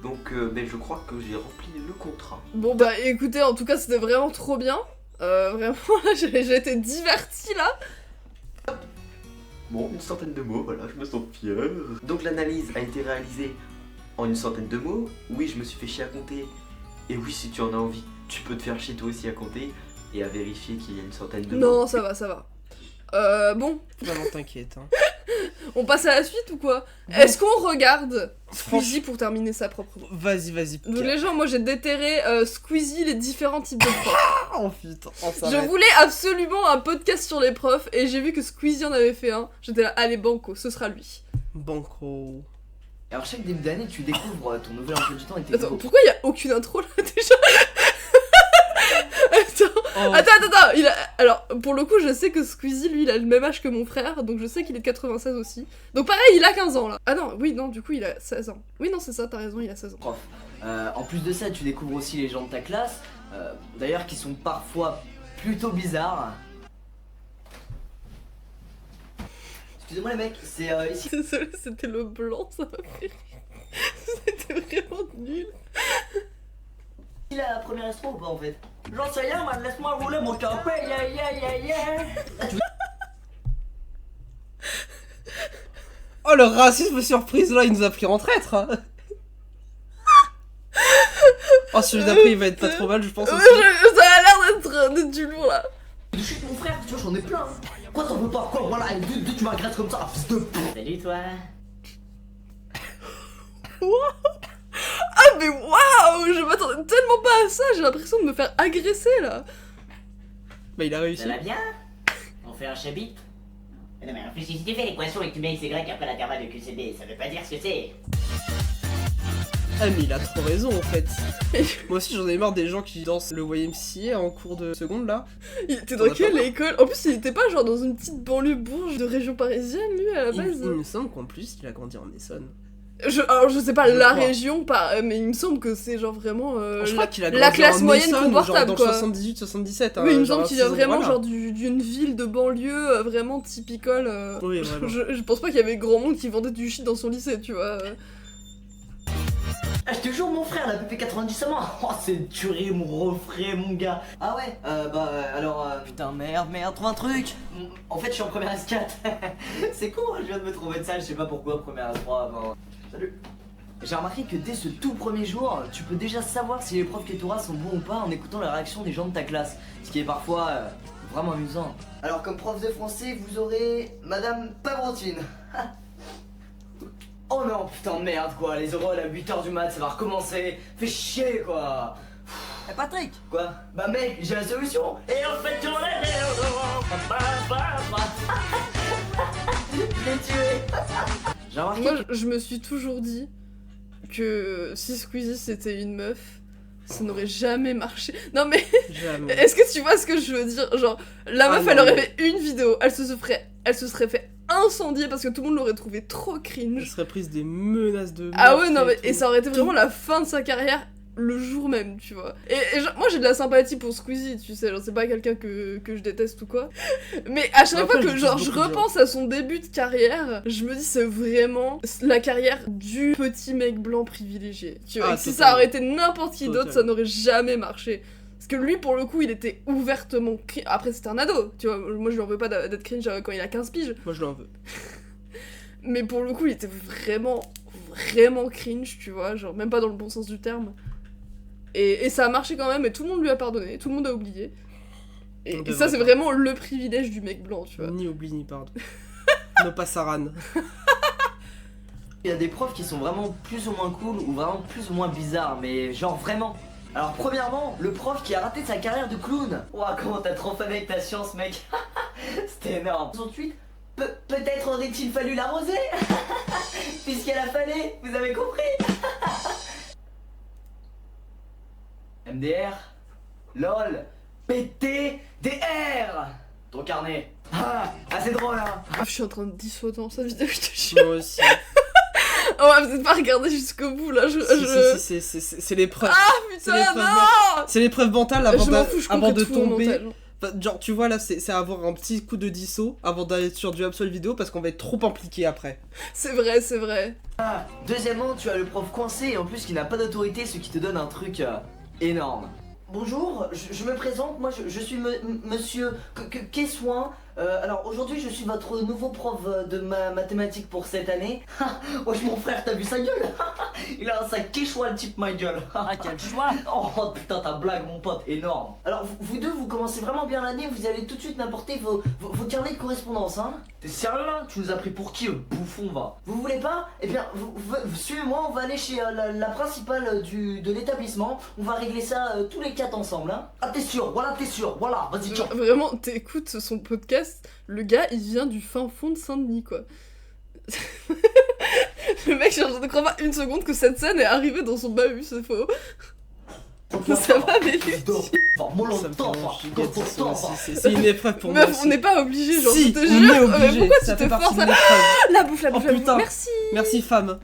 Donc ben, je crois que j'ai rempli le contrat.
Bon bah écoutez, en tout cas c'était vraiment trop bien. Vraiment là j'ai été divertie là.
Bon, une centaine de mots, voilà, je me sens fier. Donc l'analyse a été réalisée en une centaine de mots. Oui, je me suis fait chier à compter. Et oui, si tu en as envie, tu peux te faire chier toi aussi à compter et à vérifier qu'il y a une centaine de mots.
Non, ça va, ça va. Bon.
Non, t'inquiète. Hein.
On passe à la suite ou quoi?
Bon.
Est-ce qu'on regarde Squeezie pour terminer sa propre voix?
Vas-y, vas-y.
Donc les gens, moi j'ai déterré Squeezie, les différents types de profs.
Oh putain, on
Je
s'arrête.
voulais absolument un podcast sur les profs et j'ai vu que Squeezie en avait fait un. J'étais là, allez banco, ce sera lui.
Banco.
Alors chaque début d'année, tu découvres ton nouvel emploi du temps et tes
Attends, pourquoi il y a aucune intro là déjà?
Oh.
Attends, il a... Alors, pour le coup, je sais que Squeezie, lui, il a le même âge que mon frère, donc je sais qu'il est de 96 aussi. Donc pareil, il a 15 ans, là. Ah non, oui, non, du coup, il a 16 ans. Oui, non, c'est ça, t'as raison, il a 16 ans.
prof. En plus de ça, tu découvres aussi les gens de ta classe, d'ailleurs qui sont parfois plutôt bizarres. Excusez-moi les mecs, c'est ici.
Désolé, c'était le blanc, ça m'a fait rire. C'était vraiment nul.
C'est la première estro ou pas en fait? J'en sais rien, man, laisse-moi rouler mon café, yeah.
Oh, le racisme surprise là, il nous a pris en traître. Hein. Oh, celui d'après, il va être pas trop mal, je pense. Aussi.
Ça a l'air d'être du lourd là.
Je suis mon frère, tu vois, j'en ai plein. Hein. Quoi, t'en veux pas? Quoi, voilà, tu m'agresses comme ça, fils de p. Salut toi.
Ah mais waouh, je m'attendais tellement pas à ça, j'ai l'impression de me faire agresser là.
Bah il a réussi.
Ça va bien? On fait un chabit? Non mais en plus si tu fais l'équation et que tu mets XY après l'intervalle de QCD, ça veut pas dire ce que c'est.
Ah mais il a trop raison en fait. Moi aussi j'en ai marre des gens qui dansent le YMCA en cours de seconde là.
Il était dans quelle école? En plus il était pas genre dans une petite banlieue bourge de région parisienne lui à la base.
Il me semble qu'en plus il a grandi en Essonne.
Alors je sais pas la
crois.
région, mais il me semble que c'est genre vraiment
Je crois qu'il a
la
grandi
classe
en
moyenne
Essonne,
confortable
genre
quoi.
dans 78-77. Hein,
Oui, il me
genre
semble qu'il vient
à ces
vraiment
endroits-là.
genre d'une ville de banlieue vraiment typicole.
Oui, voilà.
Je pense pas qu'il y avait grand monde qui vendait du shit dans son lycée, tu vois.
Ah, je te jure, mon frère, la PP90 seulement. Oh, c'est une tuerie, mon refrain, mon gars. Ah ouais, alors, putain, merde, trouve un truc. En fait, je suis en première S4. C'est con, je viens de me trouver de ça, je sais pas pourquoi, première S3, enfin... Salut. J'ai remarqué que dès ce tout premier jour, tu peux déjà savoir si les profs que tu auras sont bons ou pas en écoutant la réaction des gens de ta classe. Ce qui est parfois vraiment amusant. Alors, comme prof de français, vous aurez Madame Pavrotine. Oh non, putain, merde quoi, les oraux à 8h du mat, ça va recommencer. Fais chier quoi. Eh Patrick. Quoi? Bah mec, j'ai la solution. Et en fait, on est... Je l'ai tué. J'ai remarqué.
Moi je me suis toujours dit que si Squeezie c'était une meuf, ça n'aurait jamais marché. Non mais
Jamais.
est-ce que tu vois ce que je veux dire? Genre la meuf elle aurait fait une vidéo, elle se serait fait incendier parce que tout le monde l'aurait trouvé trop cringe.
Elle serait prise des menaces de
Ah ouais,
meurtre
non, mais
tout.
et ça aurait été vraiment la fin de sa carrière le jour même, tu vois. Et genre, moi j'ai de la sympathie pour Squeezie, tu sais, genre c'est pas quelqu'un que je déteste ou quoi. Mais à chaque
Après,
fois que
je
genre
déteste
je
beaucoup de
repense à son début de carrière, je me dis c'est vraiment la carrière du petit mec blanc privilégié. Tu vois,
Ah,
et si ça
totalement.
aurait été n'importe qui d'autre, ça
Totalement.
n'aurait jamais marché. Parce que lui, pour le coup, il était ouvertement cringe. Après, c'était un ado, tu vois. Moi, je lui en veux pas d'être cringe quand il a 15 piges.
Moi je l'en veux.
Mais pour le coup, il était vraiment cringe, tu vois, genre même pas dans le bon sens du terme. Et ça a marché quand même, et tout le monde lui a pardonné, tout le monde a oublié. Et
devrait
ça, c'est
pas.
vraiment le privilège du mec blanc, tu vois.
Ni oubli ni pardon. No passaran.
Il y a des profs qui sont vraiment plus ou moins cool ou vraiment plus ou moins bizarres, mais genre vraiment. Alors premièrement, le prof qui a raté sa carrière de clown. Ouah, comment t'as trop fané avec ta science, mec. C'était énorme. Ensuite, peut-être aurait-il fallu l'arroser. Puisqu'elle a fané, vous avez compris. MDR, LOL, PTDR. Ton carnet. Ah, c'est drôle, hein.
Je suis en train de dissoudre dans sa vidéo, je te jure.
Moi aussi.
On va peut-être pas regarder jusqu'au bout, là.
Si, c'est l'épreuve.
Ah,
C'est
putain,
l'épreuve
non.
C'est l'épreuve mentale avant,
Je m'en fous, je
avant de
comprends tout au
tomber.
montage.
Enfin, genre, tu vois, là, c'est avoir un petit coup de disso avant d'aller sur du Absol vidéo parce qu'on va être trop impliqué après.
C'est vrai, c'est vrai.
Ah, deuxièmement, tu as le prof coincé et en plus qui n'a pas d'autorité, ce qui te donne un truc énorme. Bonjour, je me présente, moi je suis monsieur Kessoin. Alors aujourd'hui je suis votre nouveau prof de mathématiques pour cette année. Wesh mon frère, t'as vu sa gueule? Il a un sac Kessoin le type ma gueule. Ah quel choix. Oh putain ta blague mon pote, énorme. Alors vous deux vous commencez vraiment bien l'année, vous allez tout de suite m'apporter vos carnets de correspondance hein. T'es sérieux là? Tu nous as pris pour qui bouffon va? Vous voulez pas? Eh bien suivez-moi, on va aller chez la principale de l'établissement. On va régler ça tous les 4 ensemble hein. Ah t'es sûr, voilà, vas-y tiens.
Vraiment, t'écoutes son podcast, le gars il vient du fin fond de Saint-Denis quoi. Le mec, je ne crois pas une seconde que cette scène est arrivée dans son bahut, c'est faux. Ça va, mais
c'est une épreuve pour moi.
Meuf, on n'est pas obligé, genre,
si,
je te jure.
on est obligé.
Pourquoi
ça
tu
fait
te
partie
forces
de
à...
l'épreuve.
La bouffe,
Oh putain,
merci.
Merci femme.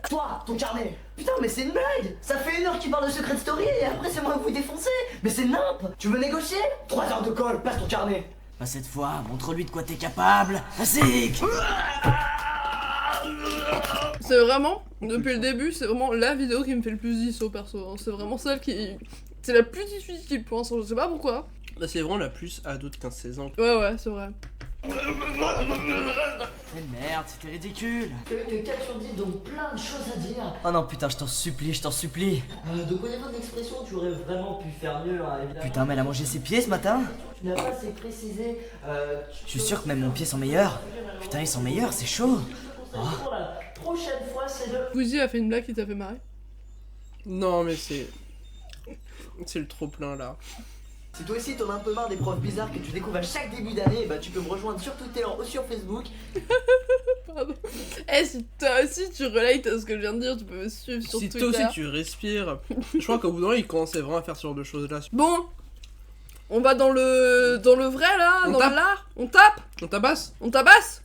Toi, ton carnet. Putain, mais c'est une blague. Ça fait 1 heure qu'il parle de Secret Story et après c'est moi que vous défoncez. Mais c'est nimp. Tu veux négocier? 3 heures de colle, passe ton carnet.
Pas cette fois, montre-lui de quoi t'es capable. Vas-y.
C'est vraiment, depuis le début, c'est vraiment la vidéo qui me fait le plus disso perso. Hein. C'est vraiment celle qui... C'est la plus difficile pour l'instant, je sais pas pourquoi.
Là, c'est vraiment la plus ado de 15-16 ans.
Ouais, c'est vrai.
Quelle merde, c'était ridicule.
Que 4 sur 10, donc plein de choses à dire.
Oh non, putain, je t'en supplie.
De quoi niveau d'expression, tu aurais vraiment pu faire mieux, hein, évidemment.
Putain, mais elle a mangé ses pieds ce matin.
Tu n'as pas assez précisé.
Je suis sûr que même mon pied sont meilleurs. Putain, ils sont meilleurs, c'est chaud. Oh.
Pour la prochaine fois, c'est de...
Bouzy a fait une blague qui t'a fait marrer.
Non, mais c'est le trop plein là.
Si toi aussi t'en as un peu marre des profs bizarres que tu découvres à chaque début d'année, bah tu peux me rejoindre sur Twitter ou sur Facebook.
Pardon. Eh, si toi aussi tu relates à ce que je viens de dire, tu peux me suivre sur Twitter.
Si toi aussi tu respires. Je crois qu'au bout d'un moment, il commençait vraiment à faire ce genre de choses là.
Bon, on va dans le vrai là,
On
dans
tape.
l'art. On tape.
On tabasse.
On tabasse.